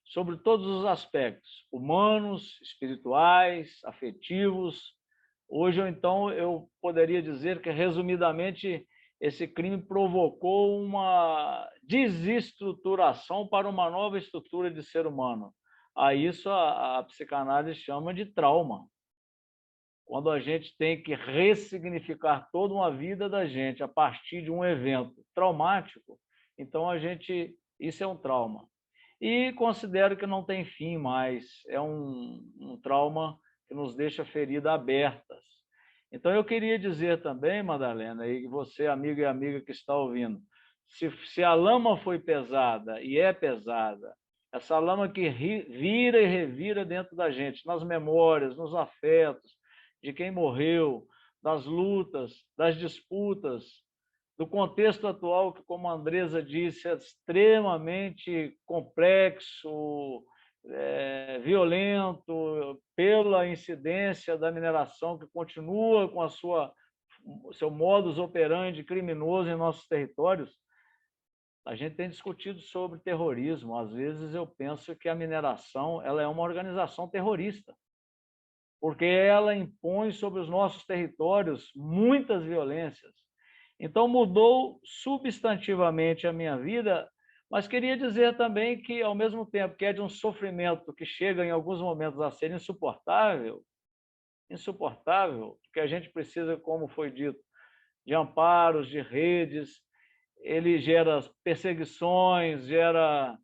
Sobre todos os aspectos, humanos, espirituais, afetivos. Hoje, então, eu poderia dizer que, resumidamente, esse crime provocou uma desestruturação para uma nova estrutura de ser humano. A isso a psicanálise chama de trauma. Quando a gente tem que ressignificar toda uma vida da gente a partir de um evento traumático, então isso é um trauma. E considero que não tem fim mais, é um trauma que nos deixa feridas abertas. Então eu queria dizer também, Madalena, e você, amiga e amiga que está ouvindo, se a lama foi pesada, e é pesada, essa lama que vira e revira dentro da gente, nas memórias, nos afetos, de quem morreu, das lutas, das disputas, do contexto atual, que, como a Andresa disse, é extremamente complexo, violento, pela incidência da mineração, que continua com seu modus operandi criminoso em nossos territórios. A gente tem discutido sobre terrorismo. Às vezes eu penso que a mineração ela é uma organização terrorista, porque ela impõe sobre os nossos territórios muitas violências. Então, mudou substantivamente a minha vida, mas queria dizer também que, ao mesmo tempo que é de um sofrimento que chega em alguns momentos a ser insuportável, porque a gente precisa, como foi dito, de amparos, de redes, ele gera perseguições, gera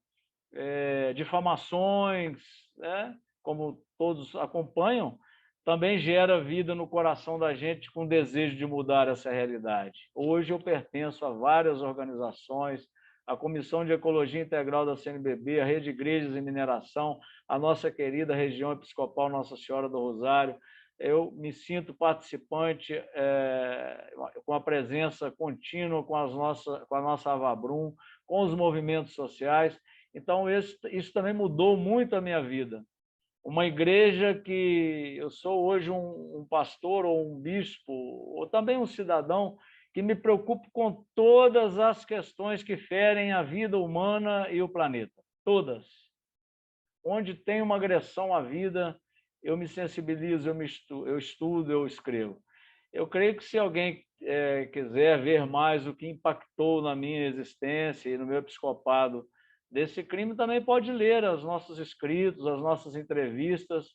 difamações, né? Como todos acompanham, também gera vida no coração da gente com desejo de mudar essa realidade. Hoje eu pertenço a várias organizações, a Comissão de Ecologia Integral da CNBB, a Rede de Igrejas e Mineração, a nossa querida região episcopal Nossa Senhora do Rosário. Eu me sinto participante com a presença contínua com a nossa Avabrum, com os movimentos sociais. Então, isso também mudou muito a minha vida. Uma igreja que eu sou hoje um pastor ou um bispo, ou também um cidadão, que me preocupo com todas as questões que ferem a vida humana e o planeta. Todas. Onde tem uma agressão à vida, eu me sensibilizo, eu estudo, eu escrevo. Eu creio que se alguém quiser ver mais o que impactou na minha existência e no meu episcopado desse crime, também pode ler os nossos escritos, as nossas entrevistas.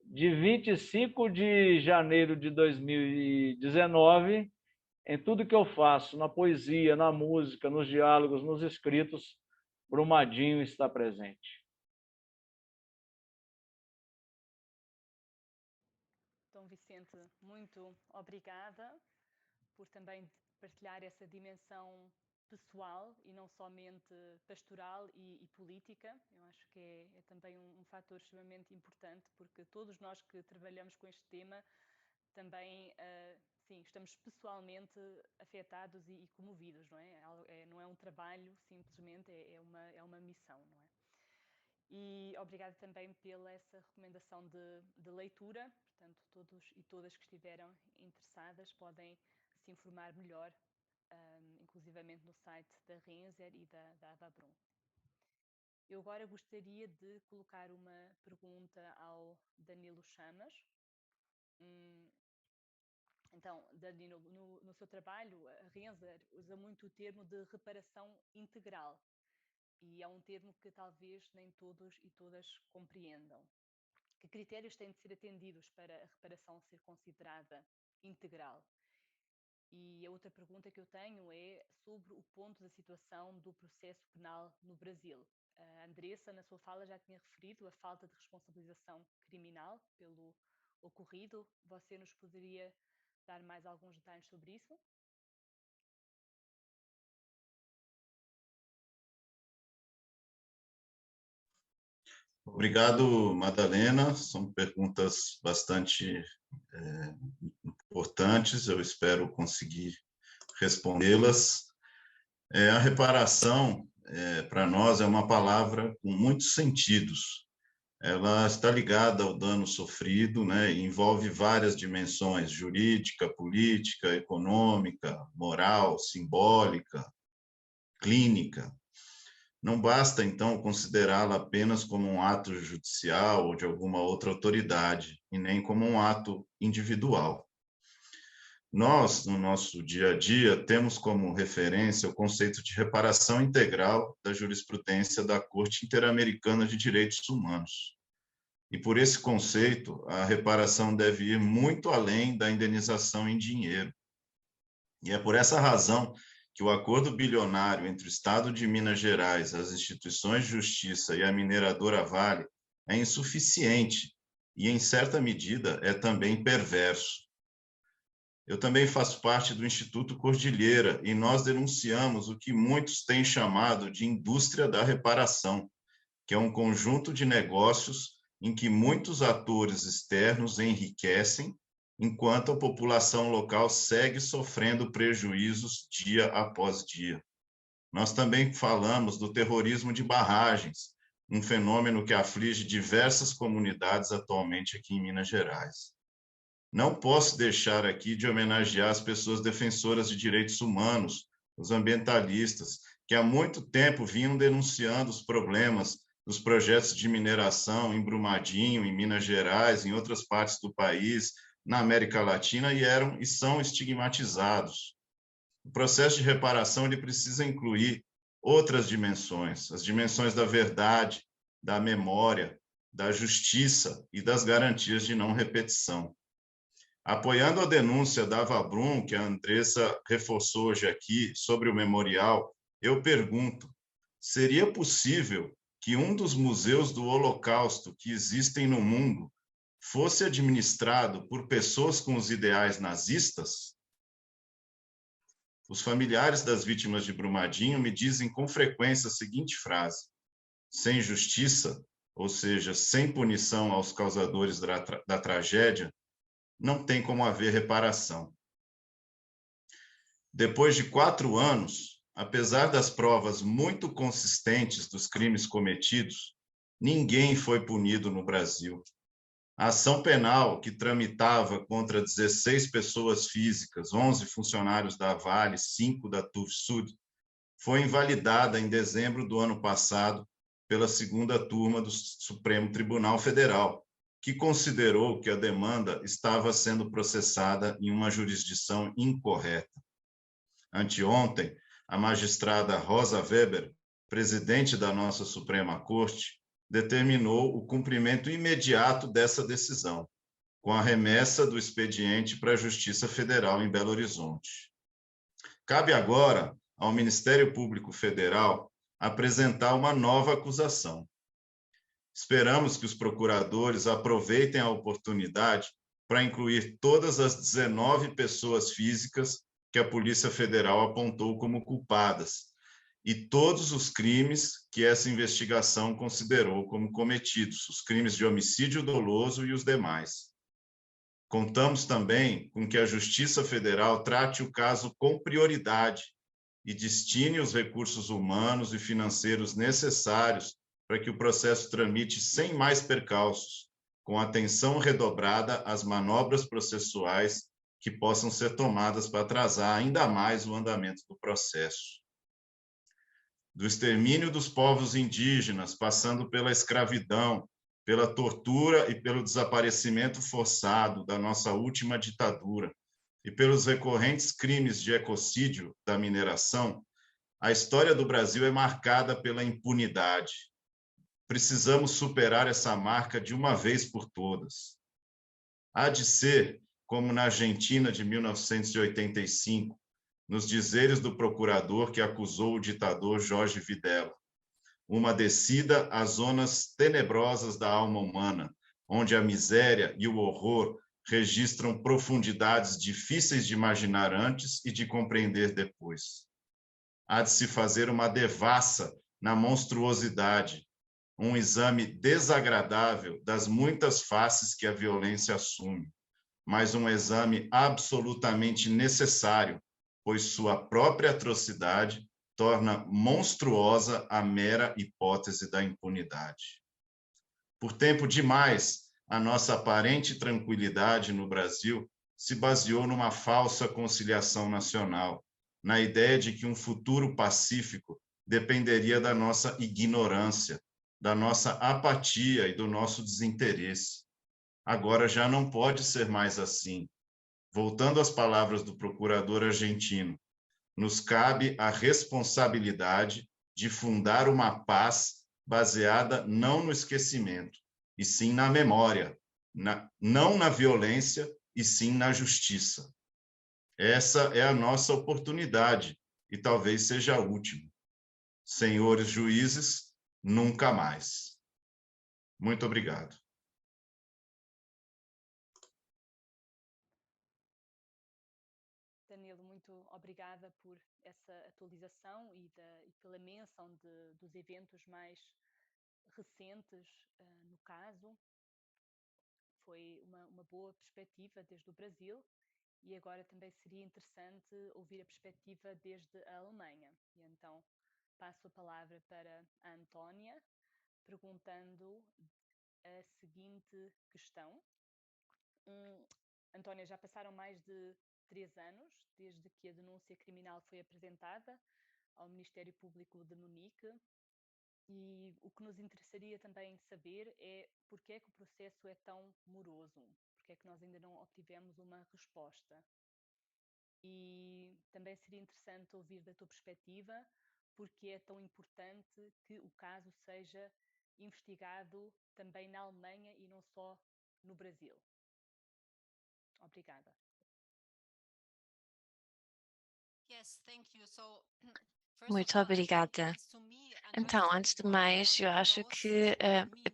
De 25 de janeiro de 2019, em tudo que eu faço, na poesia, na música, nos diálogos, nos escritos, Brumadinho está presente. Dom Vicente, muito obrigada por também partilhar essa dimensão pessoal e não somente pastoral e política. Eu acho que é também um fator extremamente importante, porque todos nós que trabalhamos com este tema também sim, estamos pessoalmente afetados e comovidos, não é? Não é um trabalho simplesmente, é uma missão, não é? E obrigada também pela essa recomendação de leitura. Portanto, todos e todas que estiveram interessadas podem se informar melhor, inclusivamente no site da Renzer e da Avabrum. Eu agora gostaria de colocar uma pergunta ao Danilo Chamas. Então, Danilo, no seu trabalho, a Renzer usa muito o termo de reparação integral. E é um termo que talvez nem todos e todas compreendam. Que critérios têm de ser atendidos para a reparação ser considerada integral? E a outra pergunta que eu tenho é sobre o ponto da situação do processo penal no Brasil. A Andressa, na sua fala, já tinha referido a falta de responsabilização criminal pelo ocorrido. Você nos poderia dar mais alguns detalhes sobre isso? Obrigado, Madalena. São perguntas bastante importantes. Eu espero conseguir respondê-las. A reparação, para nós, é uma palavra com muitos sentidos. Ela está ligada ao dano sofrido, né? Envolve várias dimensões: jurídica, política, econômica, moral, simbólica, clínica. Não basta, então, considerá-la apenas como um ato judicial ou de alguma outra autoridade, e nem como um ato individual. Nós, no nosso dia a dia, temos como referência o conceito de reparação integral da jurisprudência da Corte Interamericana de Direitos Humanos. E por esse conceito, a reparação deve ir muito além da indenização em dinheiro. E é por essa razão que o acordo bilionário entre o Estado de Minas Gerais, as instituições de justiça e a mineradora Vale é insuficiente e, em certa medida, é também perverso. Eu também faço parte do Instituto Cordilheira e nós denunciamos o que muitos têm chamado de indústria da reparação, que é um conjunto de negócios em que muitos atores externos enriquecem, enquanto a população local segue sofrendo prejuízos dia após dia. Nós também falamos do terrorismo de barragens, um fenômeno que aflige diversas comunidades atualmente aqui em Minas Gerais. Não posso deixar aqui de homenagear as pessoas defensoras de direitos humanos, os ambientalistas, que há muito tempo vinham denunciando os problemas dos projetos de mineração em Brumadinho, em Minas Gerais, em outras partes do país, na América Latina, e eram e são estigmatizados. O processo de reparação ele precisa incluir outras dimensões, as dimensões da verdade, da memória, da justiça e das garantias de não repetição. Apoiando a denúncia da Avabrum, que a Andressa reforçou hoje aqui, sobre o memorial, eu pergunto, seria possível que um dos museus do Holocausto que existem no mundo fosse administrado por pessoas com os ideais nazistas? Os familiares das vítimas de Brumadinho me dizem com frequência a seguinte frase: sem justiça, ou seja, sem punição aos causadores da tragédia, não tem como haver reparação. Depois de 4 anos, apesar das provas muito consistentes dos crimes cometidos, ninguém foi punido no Brasil. A ação penal que tramitava contra 16 pessoas físicas, 11 funcionários da Vale, 5 da TUVSUD, foi invalidada em dezembro do ano passado pela 2ª turma do Supremo Tribunal Federal, que considerou que a demanda estava sendo processada em uma jurisdição incorreta. Anteontem, a magistrada Rosa Weber, presidente da nossa Suprema Corte, determinou o cumprimento imediato dessa decisão, com a remessa do expediente para a Justiça Federal em Belo Horizonte. Cabe agora ao Ministério Público Federal apresentar uma nova acusação. Esperamos que os procuradores aproveitem a oportunidade para incluir todas as 19 pessoas físicas que a Polícia Federal apontou como culpadas e todos os crimes que essa investigação considerou como cometidos, os crimes de homicídio doloso e os demais. Contamos também com que a Justiça Federal trate o caso com prioridade e destine os recursos humanos e financeiros necessários para que o processo tramite sem mais percalços, com atenção redobrada às manobras processuais que possam ser tomadas para atrasar ainda mais o andamento do processo. Do extermínio dos povos indígenas, passando pela escravidão, pela tortura e pelo desaparecimento forçado da nossa última ditadura, e pelos recorrentes crimes de ecocídio da mineração, a história do Brasil é marcada pela impunidade. Precisamos superar essa marca de uma vez por todas. Há de ser, como na Argentina de 1985, nos dizeres do procurador que acusou o ditador Jorge Videla, uma descida às zonas tenebrosas da alma humana, onde a miséria e o horror registram profundidades difíceis de imaginar antes e de compreender depois. Há de se fazer uma devassa na monstruosidade, um exame desagradável das muitas faces que a violência assume, mas um exame absolutamente necessário, pois sua própria atrocidade torna monstruosa a mera hipótese da impunidade. Por tempo demais, a nossa aparente tranquilidade no Brasil se baseou numa falsa conciliação nacional, na ideia de que um futuro pacífico dependeria da nossa ignorância, da nossa apatia e do nosso desinteresse. Agora já não pode ser mais assim. voltando às palavras do procurador argentino, nos cabe a responsabilidade de fundar uma paz baseada não no esquecimento, e sim na memória, não na violência, e sim na justiça. Essa é a nossa oportunidade, e talvez seja a última. Senhores juízes, nunca mais. Muito obrigado. Danilo, muito obrigada por essa atualização e pela menção dos eventos mais recentes no caso. Foi uma boa perspectiva desde o Brasil e agora também seria interessante ouvir a perspectiva desde a Alemanha. E então passo a palavra para a Antónia, perguntando a seguinte questão. Antónia, já passaram mais de 3 anos desde que a denúncia criminal foi apresentada ao Ministério Público de Munique e o que nos interessaria também saber é porque é que o processo é tão moroso, porque é que nós ainda não obtivemos uma resposta. E também seria interessante ouvir da tua perspectiva porque é tão importante que o caso seja investigado também na Alemanha e não só no Brasil. Obrigada. Yes, thank you. So, Muito obrigada. Então, antes de mais, eu acho que,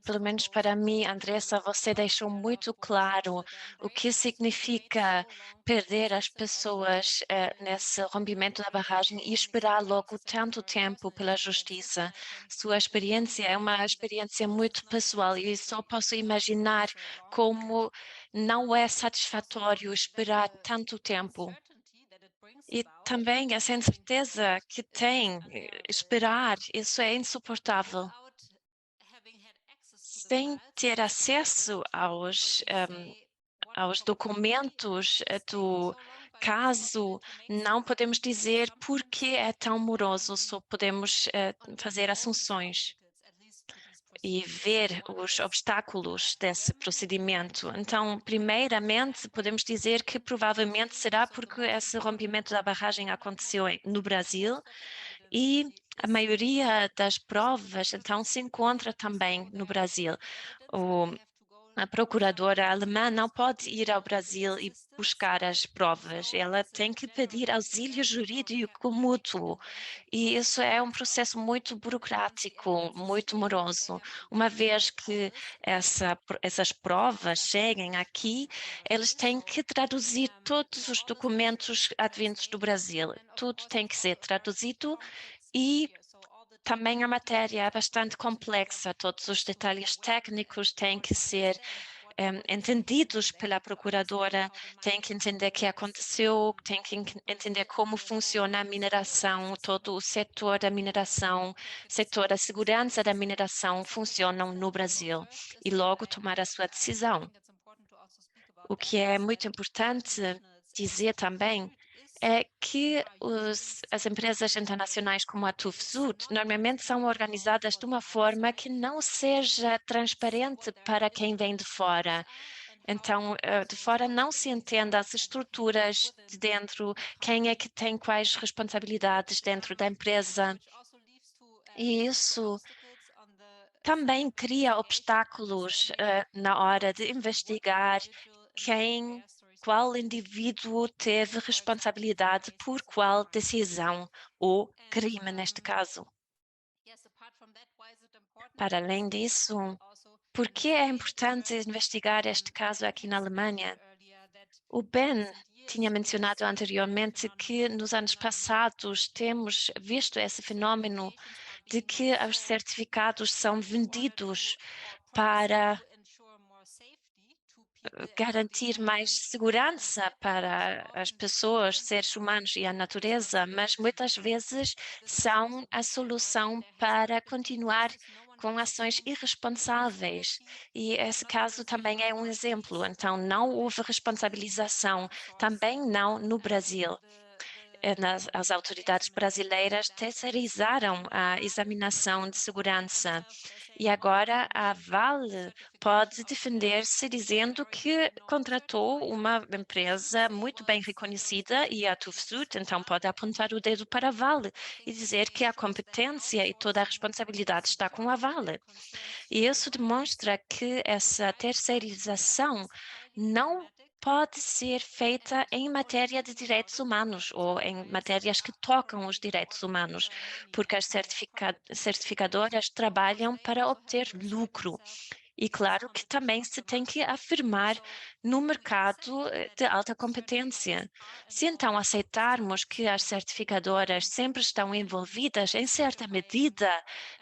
pelo menos para mim, Andressa, você deixou muito claro o que significa perder as pessoas nesse rompimento da barragem e esperar logo tanto tempo pela justiça. Sua experiência é uma experiência muito pessoal e só posso imaginar como não é satisfatório esperar tanto tempo. E também essa incerteza que tem, esperar, isso é insuportável. Sem ter acesso aos documentos do caso, não podemos dizer por que é tão moroso, só podemos fazer assunções e ver os obstáculos desse procedimento. Então, primeiramente, podemos dizer que provavelmente será porque esse rompimento da barragem aconteceu no Brasil e a maioria das provas, então, se encontra também no Brasil. A procuradora alemã não pode ir ao Brasil e buscar as provas, ela tem que pedir auxílio jurídico mútuo. E isso é um processo muito burocrático, muito moroso. Uma vez que essas provas cheguem aqui, eles têm que traduzir todos os documentos advindos do Brasil. Tudo tem que ser traduzido e também a matéria é bastante complexa, todos os detalhes técnicos têm que ser entendidos pela procuradora, tem que entender o que aconteceu, tem que entender como funciona a mineração, todo o setor da mineração, setor da segurança da mineração funcionam no Brasil e logo tomar a sua decisão. O que é muito importante dizer também é que as empresas internacionais como a TÜV Süd normalmente são organizadas de uma forma que não seja transparente para quem vem de fora. Então, de fora não se entende as estruturas de dentro, quem é que tem quais responsabilidades dentro da empresa. E isso também cria obstáculos na hora de investigar qual indivíduo teve responsabilidade por qual decisão ou crime neste caso. Para além disso, por que é importante investigar este caso aqui na Alemanha? O Ben tinha mencionado anteriormente que nos anos passados temos visto esse fenômeno de que os certificados são vendidos para garantir mais segurança para as pessoas, seres humanos e a natureza, mas muitas vezes são a solução para continuar com ações irresponsáveis. E esse caso também é um exemplo. Então, não houve responsabilização, também não no Brasil. As autoridades brasileiras terceirizaram a examinação de segurança E agora a Vale pode defender-se dizendo que contratou uma empresa muito bem reconhecida e a TÜV Süd, então pode apontar o dedo para a Vale e dizer que a competência e toda a responsabilidade está com a Vale. E isso demonstra que essa terceirização não pode ser feita em matéria de direitos humanos ou em matérias que tocam os direitos humanos, porque as certificadoras trabalham para obter lucro. E claro que também se tem que afirmar no mercado de alta competência. Se então aceitarmos que as certificadoras sempre estão envolvidas em certa medida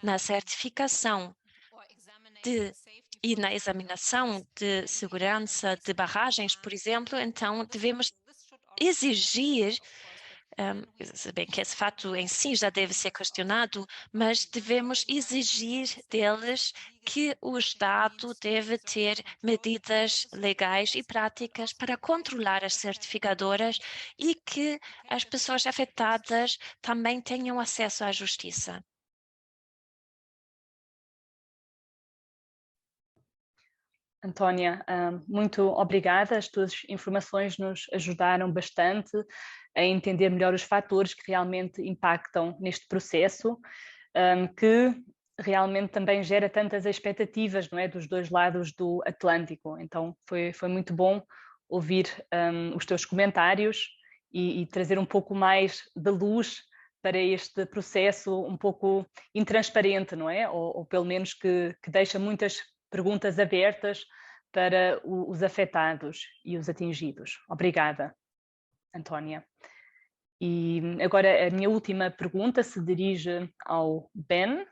na certificação e na examinação de segurança de barragens, por exemplo, então devemos exigir, se bem que esse fato em si já deve ser questionado, mas devemos exigir deles que o Estado deve ter medidas legais e práticas para controlar as certificadoras e que as pessoas afetadas também tenham acesso à justiça. Antónia, muito obrigada. As tuas informações nos ajudaram bastante a entender melhor os fatores que realmente impactam neste processo, que realmente também gera tantas expectativas, não é, dos dois lados do Atlântico. Então foi muito bom ouvir os teus comentários e trazer um pouco mais de luz para este processo um pouco intransparente, não é? Ou pelo menos que deixa muitas perguntas abertas para os afetados e os atingidos. Obrigada, Antónia. E agora a minha última pergunta se dirige ao Ben.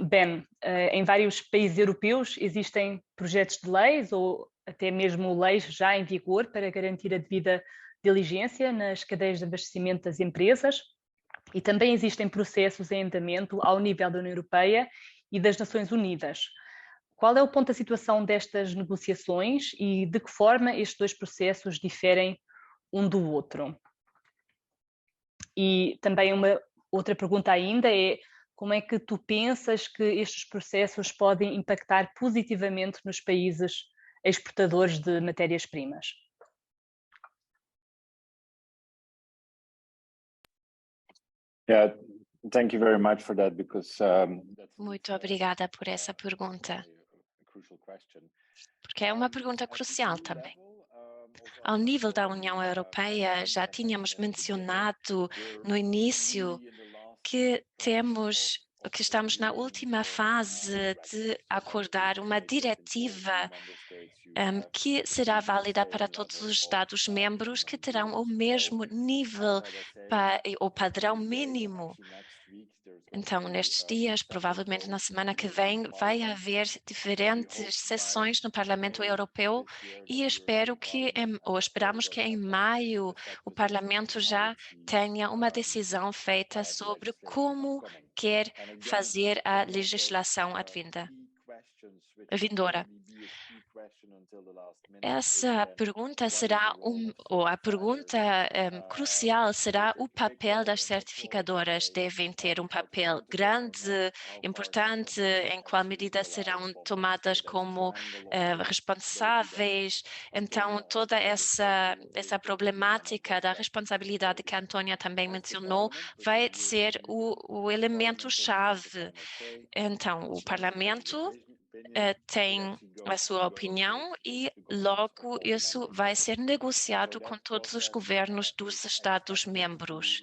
Ben, em vários países europeus existem projetos de leis ou até mesmo leis já em vigor para garantir a devida diligência nas cadeias de abastecimento das empresas e também existem processos em andamento ao nível da União Europeia e das Nações Unidas. Qual é o ponto da situação destas negociações e de que forma estes dois processos diferem um do outro? E também uma outra pergunta ainda é como é que tu pensas que estes processos podem impactar positivamente nos países exportadores de matérias-primas? Yeah, thank you very much for that because Muito obrigada por essa pergunta, porque é uma pergunta crucial também. Ao nível da União Europeia, já tínhamos mencionado no início que estamos na última fase de acordar uma diretiva que será válida para todos os Estados-membros que terão o mesmo nível ou padrão mínimo. Então, nestes dias, provavelmente na semana que vem, vai haver diferentes sessões no Parlamento Europeu e esperamos que em maio o Parlamento já tenha uma decisão feita sobre como quer fazer a legislação vindoura. Essa pergunta será a pergunta crucial será o papel das certificadoras. Devem ter um papel grande, importante, em qual medida serão tomadas como responsáveis. Então, toda essa problemática da responsabilidade que a Antônia também mencionou vai ser o elemento-chave. Então, o Parlamento tem a sua opinião e logo isso vai ser negociado com todos os governos dos Estados-membros.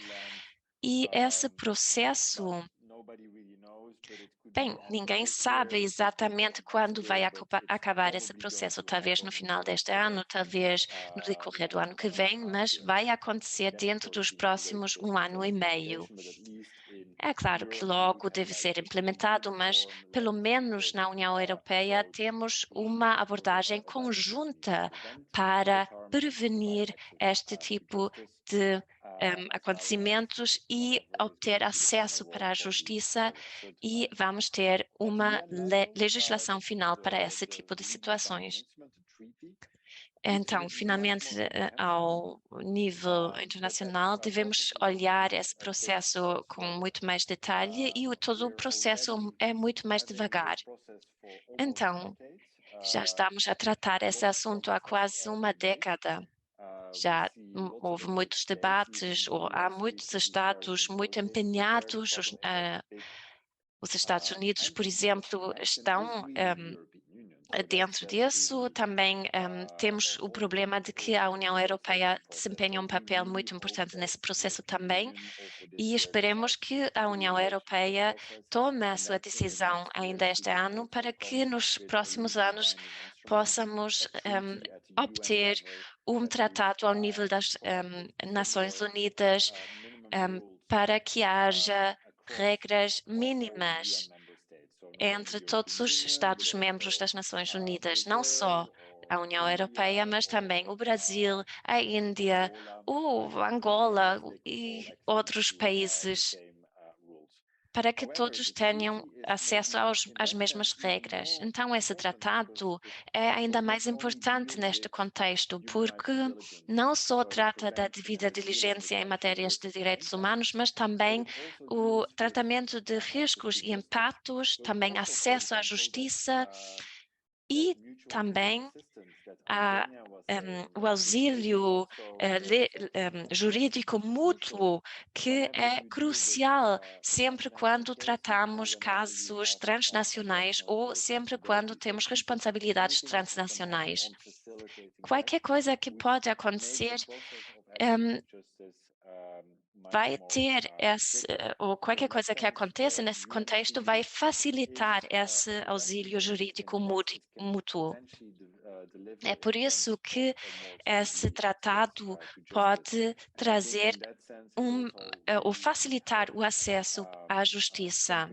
E esse processo, bem, ninguém sabe exatamente quando vai acabar esse processo, talvez no final deste ano, talvez no decorrer do ano que vem, mas vai acontecer dentro dos próximos 1 ano e meio. É claro que logo deve ser implementado, mas pelo menos na União Europeia temos uma abordagem conjunta para prevenir este tipo de acontecimentos e obter acesso para a justiça e vamos ter uma legislação final para esse tipo de situações. Então, finalmente, ao nível internacional, devemos olhar esse processo com muito mais detalhe e todo o processo é muito mais devagar. Então, já estamos a tratar esse assunto há quase uma década. Já houve muitos debates, ou há muitos estados muito empenhados. Os Estados Unidos, por exemplo, estão dentro disso. Também temos o problema de que a União Europeia desempenha um papel muito importante nesse processo também, e esperemos que a União Europeia tome a sua decisão ainda este ano para que nos próximos anos possamos obter um tratado ao nível das Nações Unidas para que haja regras mínimas entre todos os Estados-membros das Nações Unidas, não só a União Europeia, mas também o Brasil, a Índia, o Angola e outros países, para que todos tenham acesso às mesmas regras. Então, esse tratado é ainda mais importante neste contexto, porque não só trata da devida diligência em matérias de direitos humanos, mas também o tratamento de riscos e impactos, também acesso à justiça e também o auxílio jurídico mútuo, que é crucial sempre quando tratamos casos transnacionais ou sempre quando temos responsabilidades transnacionais. Qualquer coisa que pode acontecer vai ter ou qualquer coisa que aconteça nesse contexto vai facilitar esse auxílio jurídico mútuo. É por isso que esse tratado pode trazer ou facilitar o acesso à justiça.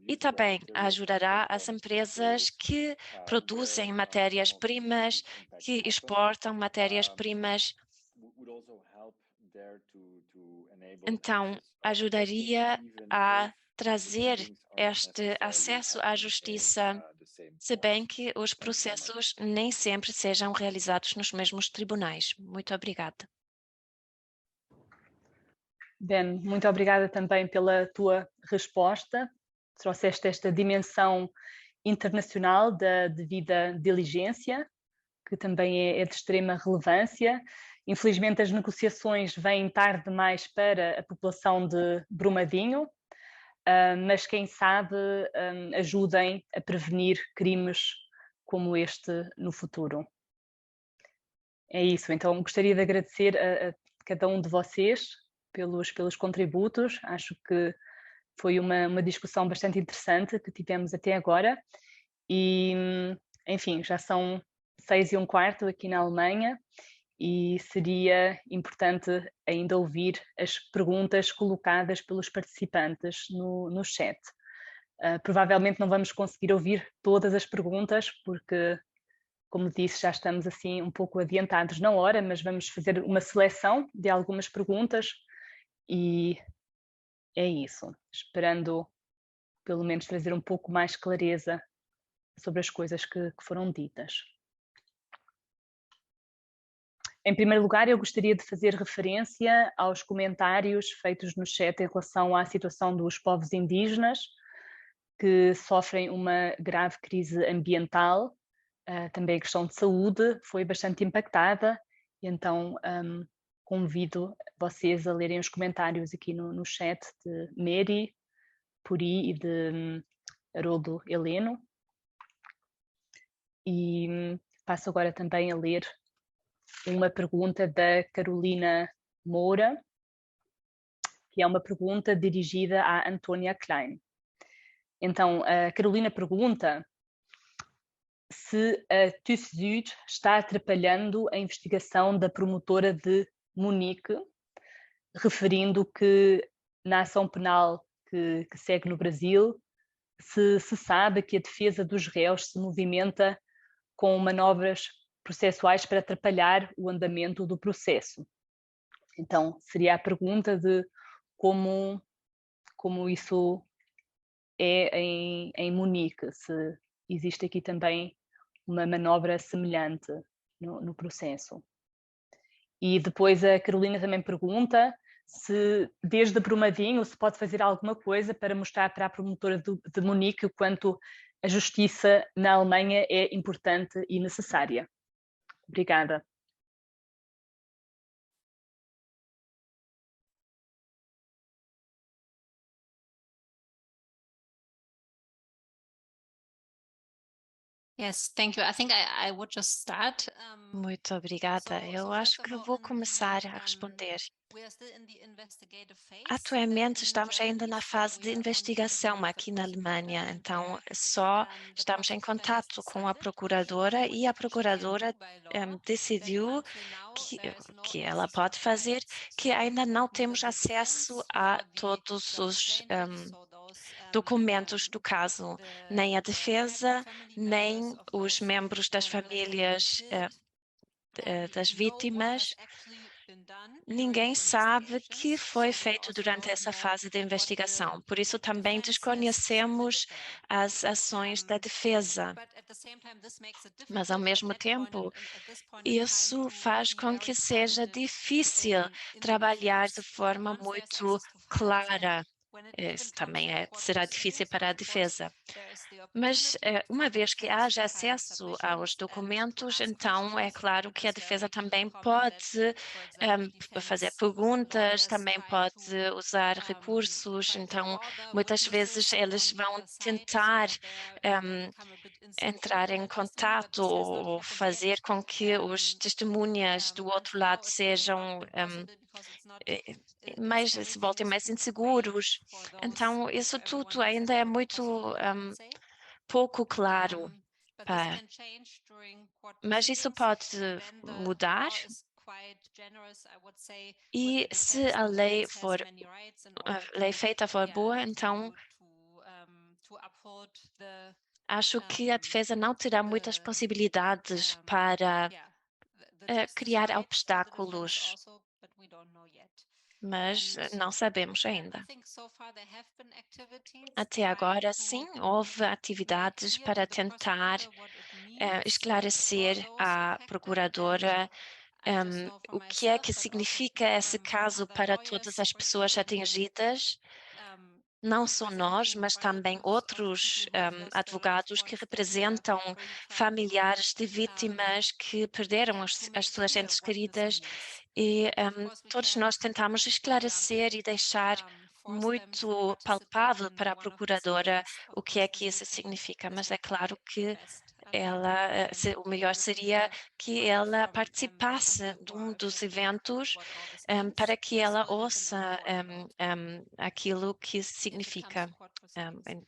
E também ajudará as empresas que produzem matérias-primas, que exportam matérias-primas. Então, ajudaria a trazer este acesso à justiça, se bem que os processos nem sempre sejam realizados nos mesmos tribunais. Muito obrigada. Ben, muito obrigada também pela tua resposta. Trouxeste esta dimensão internacional da devida diligência, que também é de extrema relevância. Infelizmente, as negociações vêm tarde demais para a população de Brumadinho, mas quem sabe ajudem a prevenir crimes como este no futuro. É isso, então gostaria de agradecer a cada um de vocês pelos contributos. Acho que foi uma discussão bastante interessante que tivemos até agora e, enfim, já são 6:15 aqui na Alemanha e seria importante ainda ouvir as perguntas colocadas pelos participantes no chat. Provavelmente não vamos conseguir ouvir todas as perguntas porque, como disse, já estamos assim um pouco adiantados na hora, mas vamos fazer uma seleção de algumas perguntas e é isso, esperando pelo menos trazer um pouco mais clareza sobre as coisas que foram ditas. Em primeiro lugar, eu gostaria de fazer referência aos comentários feitos no chat em relação à situação dos povos indígenas, que sofrem uma grave crise ambiental, também a questão de saúde foi bastante impactada, e então convido vocês a lerem os comentários aqui no chat de Mary, Puri e de Haroldo Heleno. E passo agora também a ler uma pergunta da Carolina Moura, que é uma pergunta dirigida à Antônia Klein. Então, a Carolina pergunta se a TÜV Süd está atrapalhando a investigação da promotora de Munique, referindo que na ação penal que segue no Brasil, se sabe que a defesa dos réus se movimenta com manobras processuais para atrapalhar o andamento do processo. Então, seria a pergunta de como isso é em Munique, se existe aqui também uma manobra semelhante no processo. E depois a Carolina também pergunta se desde Brumadinho se pode fazer alguma coisa para mostrar para a promotora de Munique o quanto a justiça na Alemanha é importante e necessária. Obrigada. Yes, thank you. I think I would just start. Muito obrigada. Eu acho que vou começar a responder. Atualmente estamos ainda na fase de investigação aqui na Alemanha, então só estamos em contato com a procuradora e a procuradora decidiu que ela pode fazer, que ainda não temos acesso a todos os documentos do caso, nem a defesa, nem os membros das famílias das vítimas. Ninguém sabe o que foi feito durante essa fase de investigação, por isso também desconhecemos as ações da defesa. Mas, ao mesmo tempo, isso faz com que seja difícil trabalhar de forma muito clara. Isso também será difícil para a defesa. Mas, uma vez que haja acesso aos documentos, então é claro que a defesa também pode fazer perguntas, também pode usar recursos, então muitas vezes eles vão tentar entrar em contato ou fazer com que os testemunhas do outro lado sejam se voltem mais inseguros. Então, isso tudo ainda é muito pouco claro. Mas isso pode mudar. E se a lei feita for boa, então acho que a defesa não terá muitas possibilidades para criar obstáculos. Mas não sabemos ainda. Até agora, sim, houve atividades para tentar esclarecer à procuradora o que é que significa esse caso para todas as pessoas atingidas. Não só nós, mas também outros advogados que representam familiares de vítimas que perderam as suas entes queridas. E todos nós tentamos esclarecer e deixar muito palpável para a procuradora o que é que isso significa, mas é claro que o melhor seria que ela participasse de um dos eventos para que ela ouça aquilo que significa,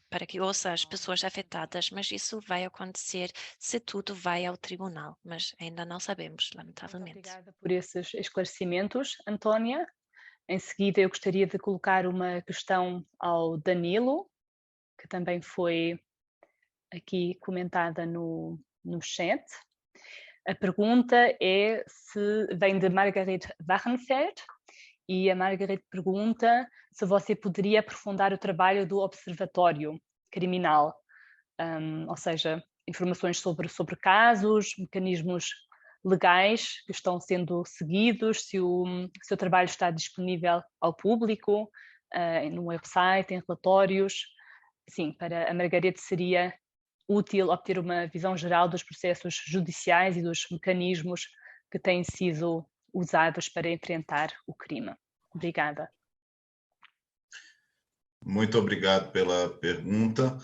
para que ouça as pessoas afetadas, mas isso vai acontecer se tudo vai ao tribunal, mas ainda não sabemos, lamentavelmente. Muito obrigada por esses esclarecimentos, Antónia. Em seguida, eu gostaria de colocar uma questão ao Danilo, que também foi aqui comentada no chat. A pergunta vem de Margaret Wachenfeld, e a Margaret pergunta se você poderia aprofundar o trabalho do Observatório Criminal, ou seja, informações sobre casos, mecanismos legais que estão sendo seguidos, se o seu trabalho está disponível ao público, no website, em relatórios. Sim, para a Margarete seria útil obter uma visão geral dos processos judiciais e dos mecanismos que têm sido usados para enfrentar o crime. Obrigada. Muito obrigado pela pergunta.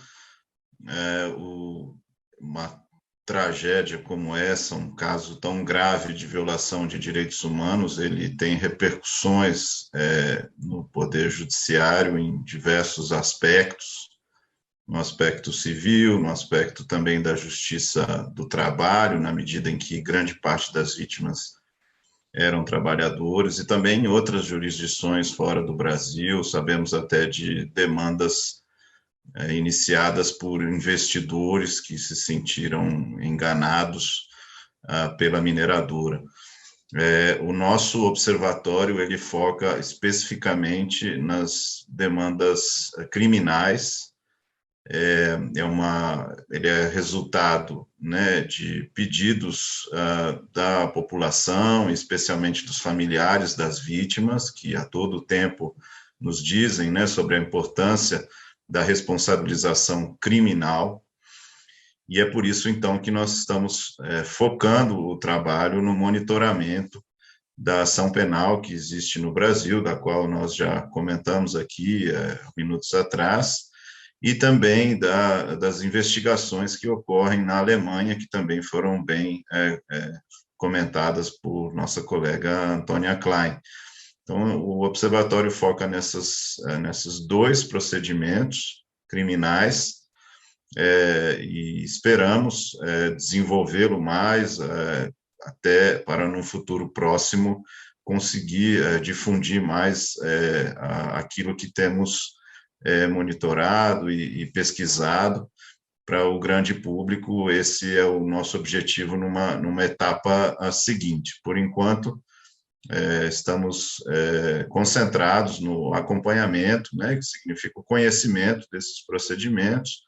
Uma tragédia como essa, um caso tão grave de violação de direitos humanos, ele tem repercussões no Poder Judiciário em diversos aspectos, no aspecto civil, no aspecto também da justiça do trabalho, na medida em que grande parte das vítimas eram trabalhadores, e também em outras jurisdições fora do Brasil, sabemos até de demandas iniciadas por investidores que se sentiram enganados pela mineradora. O nosso observatório, ele foca especificamente nas demandas criminais, ele é resultado, né, de pedidos da população, especialmente dos familiares das vítimas, que a todo tempo nos dizem, né, sobre a importância da responsabilização criminal. E é por isso, então, que nós estamos focando o trabalho no monitoramento da ação penal que existe no Brasil, da qual nós já comentamos aqui minutos atrás, e também das investigações que ocorrem na Alemanha, que também foram bem comentadas por nossa colega Antônia Klein. Então, o Observatório foca nesses 2 procedimentos criminais, e esperamos desenvolvê-lo mais, até para, no futuro próximo, conseguir difundir mais aquilo que temos monitorado e pesquisado para o grande público. Esse é o nosso objetivo numa etapa seguinte. Por enquanto, estamos concentrados no acompanhamento, né, que significa o conhecimento desses procedimentos,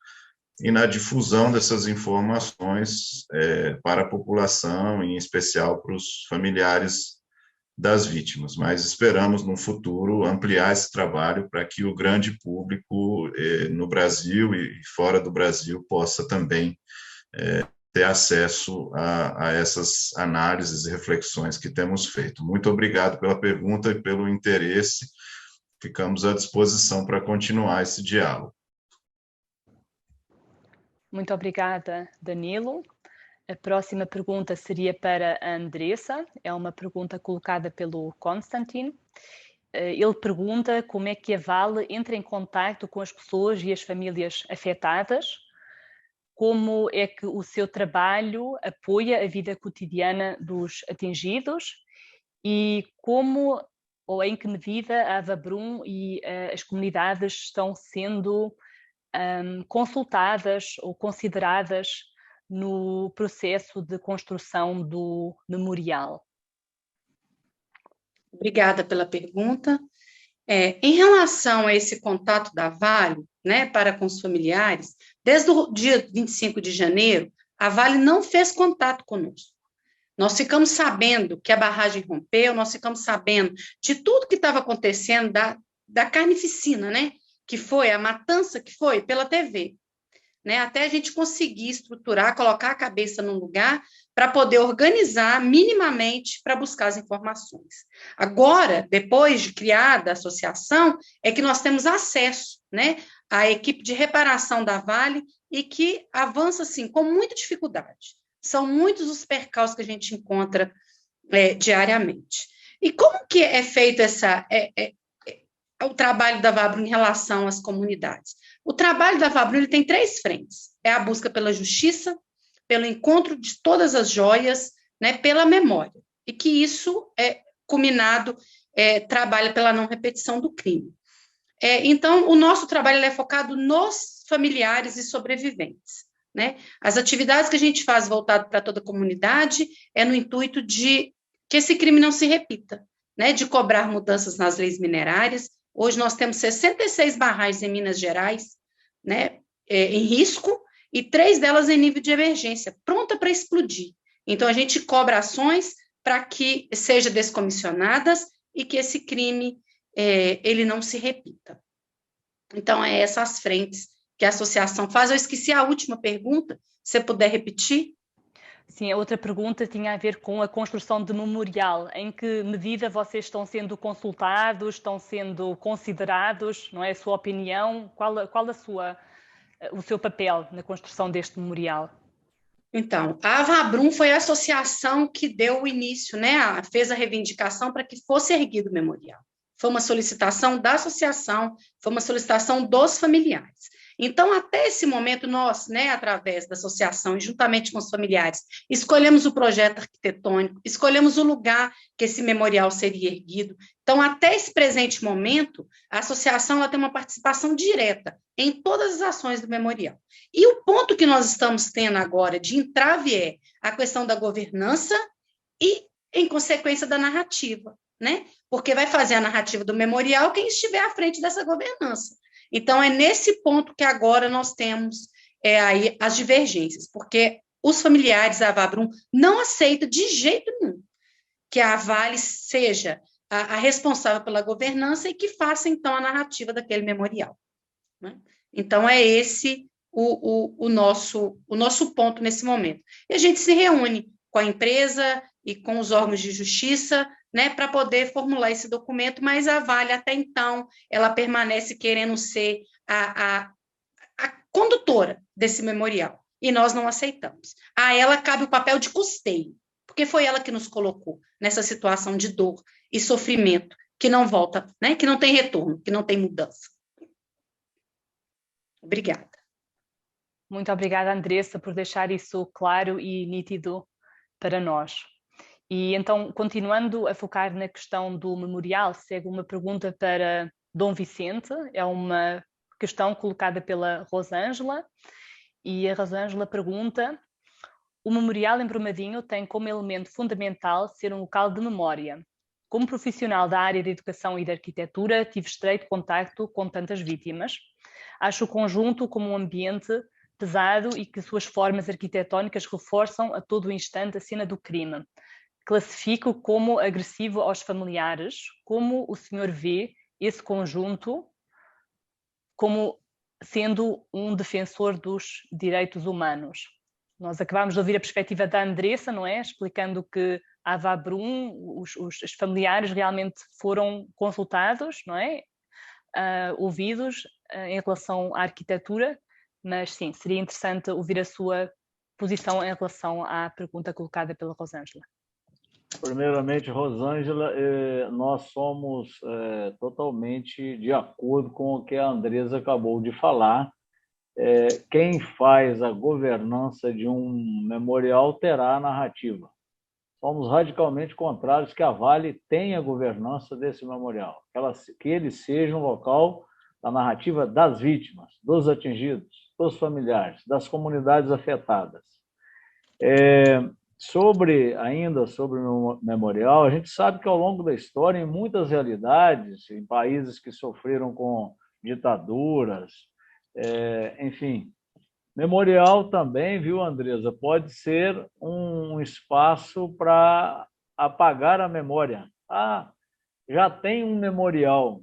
e na difusão dessas informações para a população, em especial para os familiares das vítimas. Mas esperamos, no futuro, ampliar esse trabalho para que o grande público no Brasil e fora do Brasil possa também ter acesso a essas análises e reflexões que temos feito. Muito obrigado pela pergunta e pelo interesse. Ficamos à disposição para continuar esse diálogo. Muito obrigada, Danilo. A próxima pergunta seria para a Andressa. É uma pergunta colocada pelo Constantin. Ele pergunta como é que a Vale entra em contacto com as pessoas e as famílias afetadas, como é que o seu trabalho apoia a vida cotidiana dos atingidos e como ou em que medida a Avabrum e as comunidades estão sendo consultadas ou consideradas no processo de construção do memorial. Obrigada pela pergunta. Em relação a esse contato da Vale, né, para com os familiares, desde o dia 25 de janeiro, a Vale não fez contato conosco. Nós ficamos sabendo que a barragem rompeu, nós ficamos sabendo de tudo que estava acontecendo, da carnificina, né, que foi, a matança que foi, pela TV. Né, até a gente conseguir estruturar, colocar a cabeça num lugar para poder organizar minimamente para buscar as informações. Agora, depois de criada a associação, é que nós temos acesso, né, à equipe de reparação da Vale e que avança, assim, com muita dificuldade. São muitos os percalços que a gente encontra diariamente. E como que é feito o trabalho da Avabrum em relação às comunidades? O trabalho da Avabrum ele tem 3 frentes. É a busca pela justiça, pelo encontro de todas as joias, né, pela memória. E que isso culminado, trabalha pela não repetição do crime. Então, o nosso trabalho é focado nos familiares e sobreviventes. Né? As atividades que a gente faz voltado para toda a comunidade no intuito de que esse crime não se repita, né? De cobrar mudanças nas leis minerárias. Hoje nós temos 66 barragens em Minas Gerais, né, em risco, e 3 delas em nível de emergência, pronta para explodir. Então, a gente cobra ações para que sejam descomissionadas e que esse crime ele não se repita. Então, essas frentes que a associação faz. Eu esqueci a última pergunta, se você puder repetir. Sim, a outra pergunta tinha a ver com a construção de memorial. Em que medida vocês estão sendo consultados, estão sendo considerados, não é? A sua opinião, qual o seu papel na construção deste memorial? Então, a Avabrum foi a associação que deu o início, né? Fez a reivindicação para que fosse erguido o memorial. Foi uma solicitação da associação, foi uma solicitação dos familiares. Então, até esse momento, nós, né, através da associação e juntamente com os familiares, escolhemos o projeto arquitetônico, escolhemos o lugar que esse memorial seria erguido. Então, até esse presente momento, a associação ela tem uma participação direta em todas as ações do memorial. E o ponto que nós estamos tendo agora de entrave é a questão da governança e, em consequência, da narrativa, né? Porque vai fazer a narrativa do memorial quem estiver à frente dessa governança. Então, é nesse ponto que agora nós temos aí as divergências, porque os familiares da Ava Brum não aceitam de jeito nenhum que a Vale seja a responsável pela governança e que faça, então, a narrativa daquele memorial, né? Então, é esse o nosso ponto nesse momento. E a gente se reúne com a empresa e com os órgãos de justiça, né, para poder formular esse documento, mas a Vale, até então, ela permanece querendo ser a condutora desse memorial, e nós não aceitamos. A ela cabe o papel de custeio, porque foi ela que nos colocou nessa situação de dor e sofrimento, que não volta, né, que não tem retorno, que não tem mudança. Obrigada. Muito obrigada, Andressa, por deixar isso claro e nítido para nós. E então, continuando a focar na questão do memorial, segue uma pergunta para Dom Vicente, é uma questão colocada pela Rosângela, e a Rosângela pergunta: o memorial em Brumadinho tem como elemento fundamental ser um local de memória. Como profissional da área de educação e de arquitetura, tive estreito contacto com tantas vítimas. Acho o conjunto como um ambiente pesado e que suas formas arquitetónicas reforçam a todo o instante a cena do crime. Classifico como agressivo aos familiares. Como o senhor vê esse conjunto como sendo um defensor dos direitos humanos? Nós acabámos de ouvir a perspectiva da Andressa, não é? Explicando que a Ava Brum, os familiares realmente foram consultados, não é? Ouvidos em relação à arquitetura, mas sim, seria interessante ouvir a sua posição em relação à pergunta colocada pela Rosângela. Primeiramente, Rosângela, nós somos totalmente de acordo com o que a Andressa acabou de falar. Quem faz a governança de um memorial terá a narrativa. Somos radicalmente contrários que a Vale tenha a governança desse memorial, que ele seja um local da narrativa das vítimas, dos atingidos, dos familiares, das comunidades afetadas. Ainda sobre o memorial, a gente sabe que ao longo da história, em muitas realidades, em países que sofreram com ditaduras, enfim, memorial também, viu, Andressa, pode ser um espaço para apagar a memória. Já tem um memorial.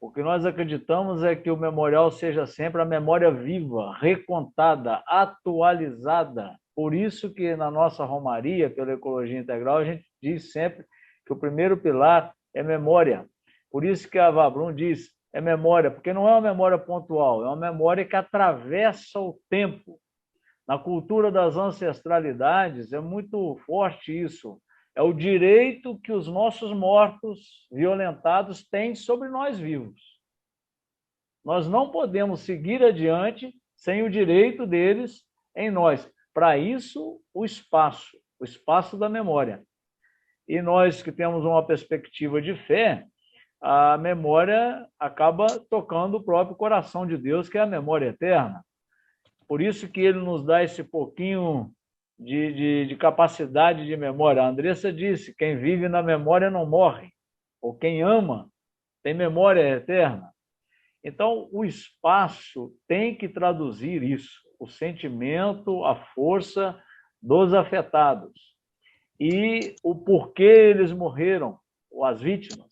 O que nós acreditamos é que o memorial seja sempre a memória viva, recontada, atualizada. Por isso que na nossa Romaria, pela Ecologia Integral, a gente diz sempre que o primeiro pilar é memória. Por isso que a Ava Brum diz é memória, porque não é uma memória pontual, é uma memória que atravessa o tempo. Na cultura das ancestralidades é muito forte isso. É o direito que os nossos mortos violentados têm sobre nós vivos. Nós não podemos seguir adiante sem o direito deles em nós. Para isso, o espaço da memória. E nós que temos uma perspectiva de fé, a memória acaba tocando o próprio coração de Deus, que é a memória eterna. Por isso que ele nos dá esse pouquinho de capacidade de memória. A Andressa disse, quem vive na memória não morre, ou quem ama tem memória eterna. Então, o espaço tem que traduzir isso, o sentimento, a força dos afetados e o porquê eles morreram, ou as vítimas.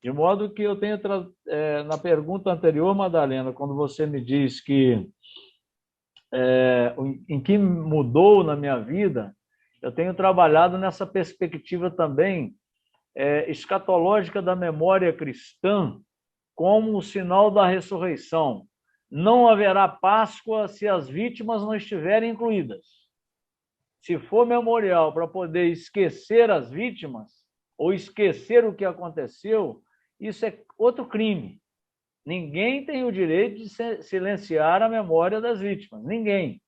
De modo que eu tenho, na pergunta anterior, Madalena, quando você me diz que em que mudou na minha vida, eu tenho trabalhado nessa perspectiva também escatológica da memória cristã como o sinal da ressurreição. Não haverá Páscoa se as vítimas não estiverem incluídas. Se for memorial para poder esquecer as vítimas ou esquecer o que aconteceu, isso é outro crime. Ninguém tem o direito de silenciar a memória das vítimas, ninguém.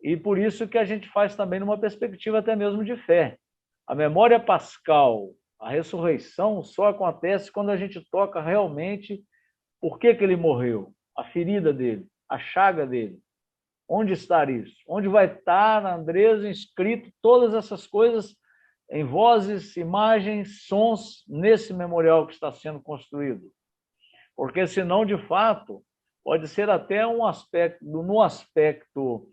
E por isso que a gente faz também numa perspectiva até mesmo de fé. A memória pascal, a ressurreição, só acontece quando a gente toca realmente por que ele morreu, a ferida dele, a chaga dele. Onde está isso? Onde vai estar, na Andressa, escrito todas essas coisas em vozes, imagens, sons, nesse memorial que está sendo construído? porque senão, de fato, pode ser até um aspecto, no aspecto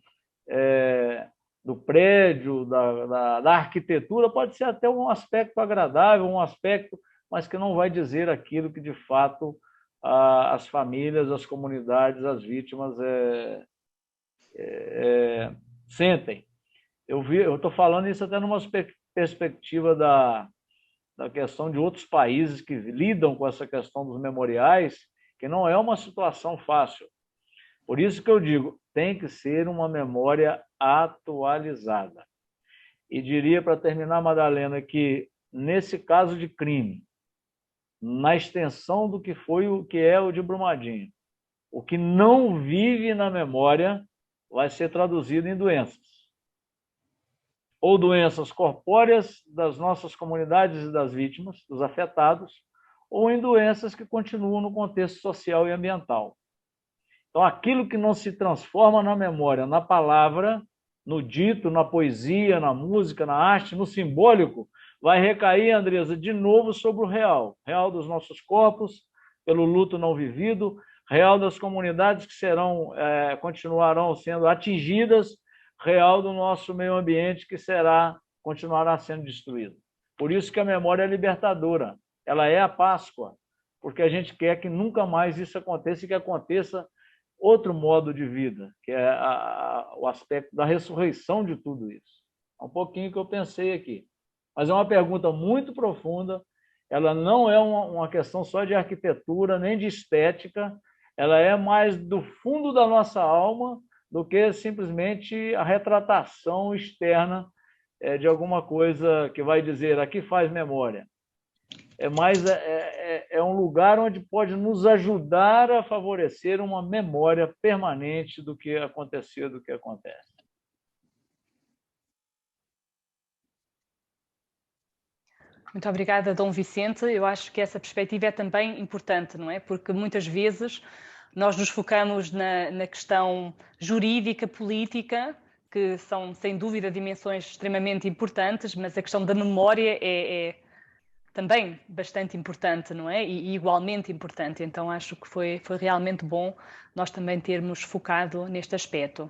do prédio, da arquitetura, pode ser até um aspecto agradável, um aspecto, mas que não vai dizer aquilo que, de fato, as famílias, as comunidades, as vítimas sentem. Eu estou falando isso até numa perspectiva da questão de outros países que lidam com essa questão dos memoriais, que não é uma situação fácil. Por isso que eu digo, tem que ser uma memória atualizada. E diria, para terminar, Madalena, que nesse caso de crime, na extensão do que foi o que é o de Brumadinho, o que não vive na memória vai ser traduzido em doenças. Ou doenças corpóreas das nossas comunidades e das vítimas, dos afetados, ou em doenças que continuam no contexto social e ambiental. Então, aquilo que não se transforma na memória, na palavra, no dito, na poesia, na música, na arte, no simbólico, vai recair, Andresa, de novo sobre o real. Real dos nossos corpos, pelo luto não vivido, real das comunidades que continuarão sendo atingidas, real do nosso meio ambiente que continuará sendo destruído. Por isso que a memória é libertadora. Ela é a Páscoa, porque a gente quer que nunca mais isso aconteça e que aconteça outro modo de vida, que é o aspecto da ressurreição de tudo isso. É um pouquinho que eu pensei aqui. Mas é uma pergunta muito profunda, ela não é uma questão só de arquitetura, nem de estética, ela é mais do fundo da nossa alma do que simplesmente a retratação externa de alguma coisa que vai dizer, aqui faz memória. É um lugar onde pode nos ajudar a favorecer uma memória permanente do que aconteceu, do que acontece. Muito obrigada, Dom Vicente. Eu acho que essa perspectiva é também importante, não é? Porque muitas vezes nós nos focamos na questão jurídica, política, que são, sem dúvida, dimensões extremamente importantes, mas a questão da memória é também bastante importante, não é? E igualmente importante. Então, acho que foi realmente bom nós também termos focado neste aspecto.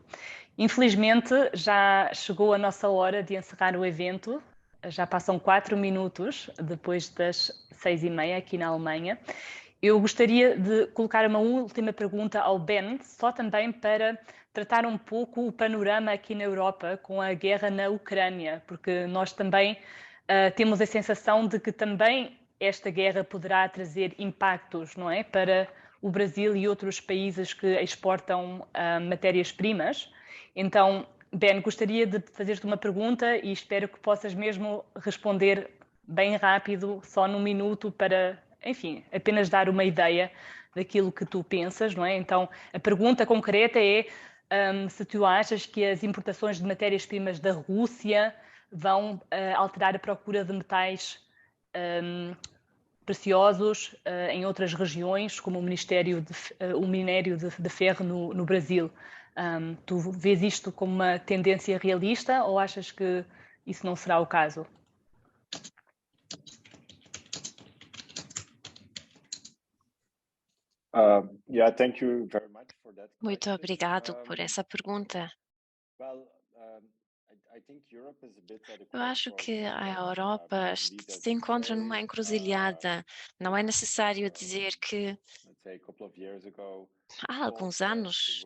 Infelizmente, já chegou a nossa hora de encerrar o evento. Já passam 4 minutos depois das 6h30 aqui na Alemanha. Eu gostaria de colocar uma última pergunta ao Ben, só também para tratar um pouco o panorama aqui na Europa com a guerra na Ucrânia, porque nós também temos a sensação de que também esta guerra poderá trazer impactos, não é, para o Brasil e outros países que exportam matérias-primas. Então, Ben, gostaria de fazer-te uma pergunta e espero que possas mesmo responder bem rápido, só num minuto, para, enfim, apenas dar uma ideia daquilo que tu pensas, não é? Então, a pergunta concreta é se tu achas que as importações de matérias-primas da Rússia vão alterar a procura de metais preciosos em outras regiões, como o minério de ferro no Brasil. Tu vês isto como uma tendência realista ou achas que isso não será o caso? Muito obrigado por essa pergunta. Eu acho que a Europa se encontra numa encruzilhada. Não é necessário dizer que há alguns anos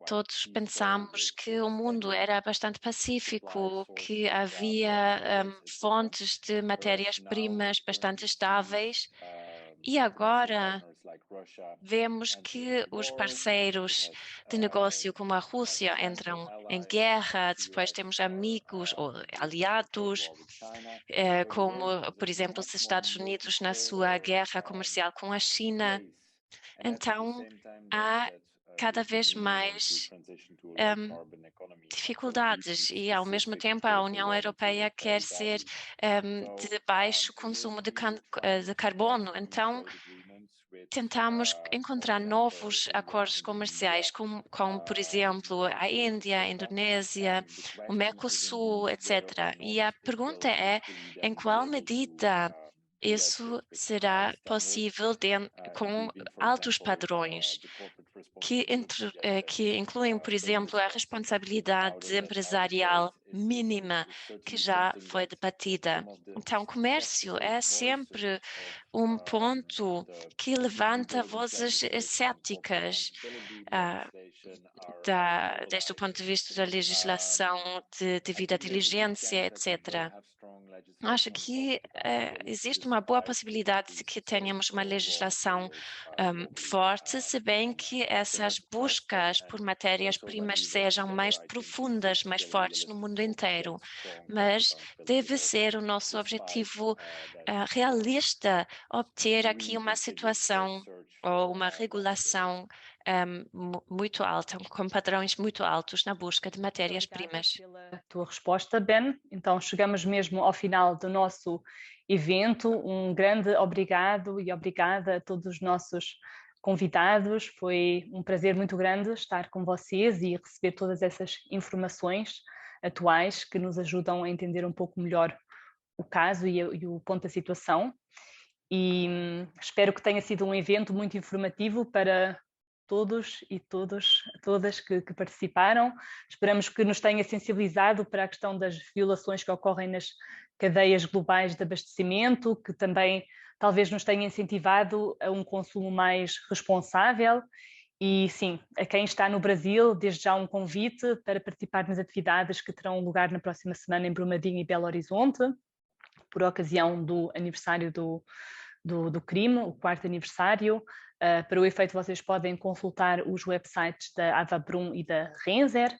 todos pensamos que o mundo era bastante pacífico, que havia fontes de matérias-primas bastante estáveis. E agora vemos que os parceiros de negócio como a Rússia entram em guerra, depois temos amigos ou aliados, como, por exemplo, os Estados Unidos na sua guerra comercial com a China. Então, há cada vez mais dificuldades e, ao mesmo tempo, a União Europeia quer ser de baixo consumo de carbono. Então, tentamos encontrar novos acordos comerciais, com, por exemplo, a Índia, a Indonésia, o Mercosul, etc. E a pergunta é, em qual medida isso será possível com altos padrões que incluem, por exemplo, a responsabilidade empresarial mínima que já foi debatida. Então, comércio é sempre um ponto que levanta vozes céticas desde o ponto de vista da legislação de devida diligência, etc. Acho que existe uma boa possibilidade de que tenhamos uma legislação forte, se bem que essas buscas por matérias-primas sejam mais profundas, mais fortes no mundo inteiro. Mas deve ser o nosso objetivo realista obter aqui uma situação ou uma regulação muito alta, com padrões muito altos na busca de matérias-primas. Pela tua resposta, Ben. Então, chegamos mesmo ao final do nosso evento. Um grande obrigado e obrigada a todos os nossos convidados. Foi um prazer muito grande estar com vocês e receber todas essas informações atuais que nos ajudam a entender um pouco melhor o caso e o ponto da situação. E espero que tenha sido um evento muito informativo para todos e todas que participaram. Esperamos que nos tenha sensibilizado para a questão das violações que ocorrem nas cadeias globais de abastecimento, que também talvez nos tenha incentivado a um consumo mais responsável. E sim, a quem está no Brasil, desde já um convite para participar nas atividades que terão lugar na próxima semana em Brumadinho e Belo Horizonte, por ocasião do aniversário do crime, o 4º aniversário. Para o efeito, vocês podem consultar os websites da Avabrum e da Renzer.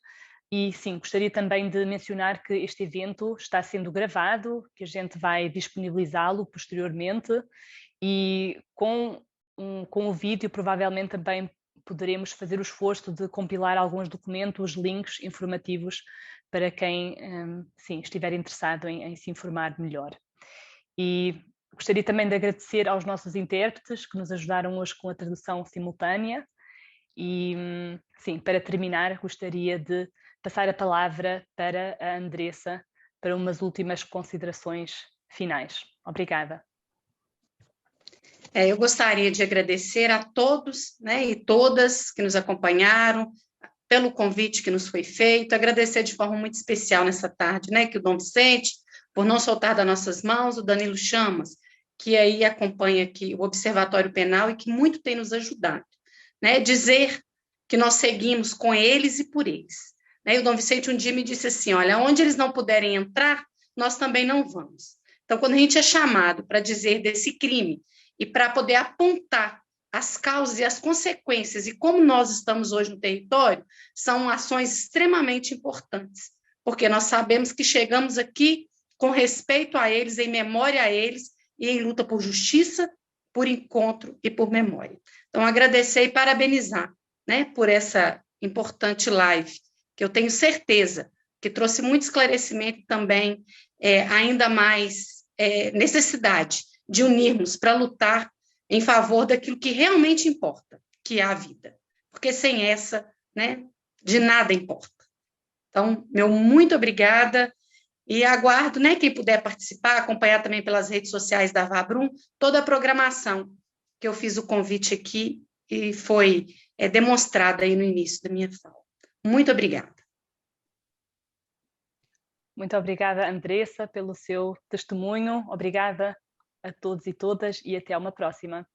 E sim, gostaria também de mencionar que este evento está sendo gravado, que a gente vai disponibilizá-lo posteriormente e com o vídeo provavelmente também poderemos fazer o esforço de compilar alguns documentos, links informativos para quem sim, estiver interessado em se informar melhor. E gostaria também de agradecer aos nossos intérpretes que nos ajudaram hoje com a tradução simultânea e, sim, para terminar, gostaria de passar a palavra para a Andressa para umas últimas considerações finais. Obrigada. Eu gostaria de agradecer a todos, né, e todas que nos acompanharam, pelo convite que nos foi feito, agradecer de forma muito especial nessa tarde, né, que o Dom Vicente, por não soltar das nossas mãos, o Danilo Chamas, que aí acompanha aqui o Observatório Penal e que muito tem nos ajudado, né, dizer que nós seguimos com eles e por eles. Né, e o Dom Vicente um dia me disse assim, olha, onde eles não puderem entrar, nós também não vamos. Então, quando a gente é chamado para dizer desse crime e para poder apontar as causas e as consequências e como nós estamos hoje no território, são ações extremamente importantes, porque nós sabemos que chegamos aqui com respeito a eles, em memória a eles e em luta por justiça, por encontro e por memória. Então, agradecer e parabenizar, né, por essa importante live, que eu tenho certeza que trouxe muito esclarecimento e também ainda mais necessidade de unirmos para lutar em favor daquilo que realmente importa, que é a vida. Porque sem essa, né, de nada importa. Então, meu muito obrigada e aguardo, né, quem puder participar, acompanhar também pelas redes sociais da Avabrum, toda a programação que eu fiz o convite aqui e foi demonstrada aí no início da minha fala. Muito obrigada. Muito obrigada, Andressa, pelo seu testemunho. Obrigada a todos e todas e até uma próxima.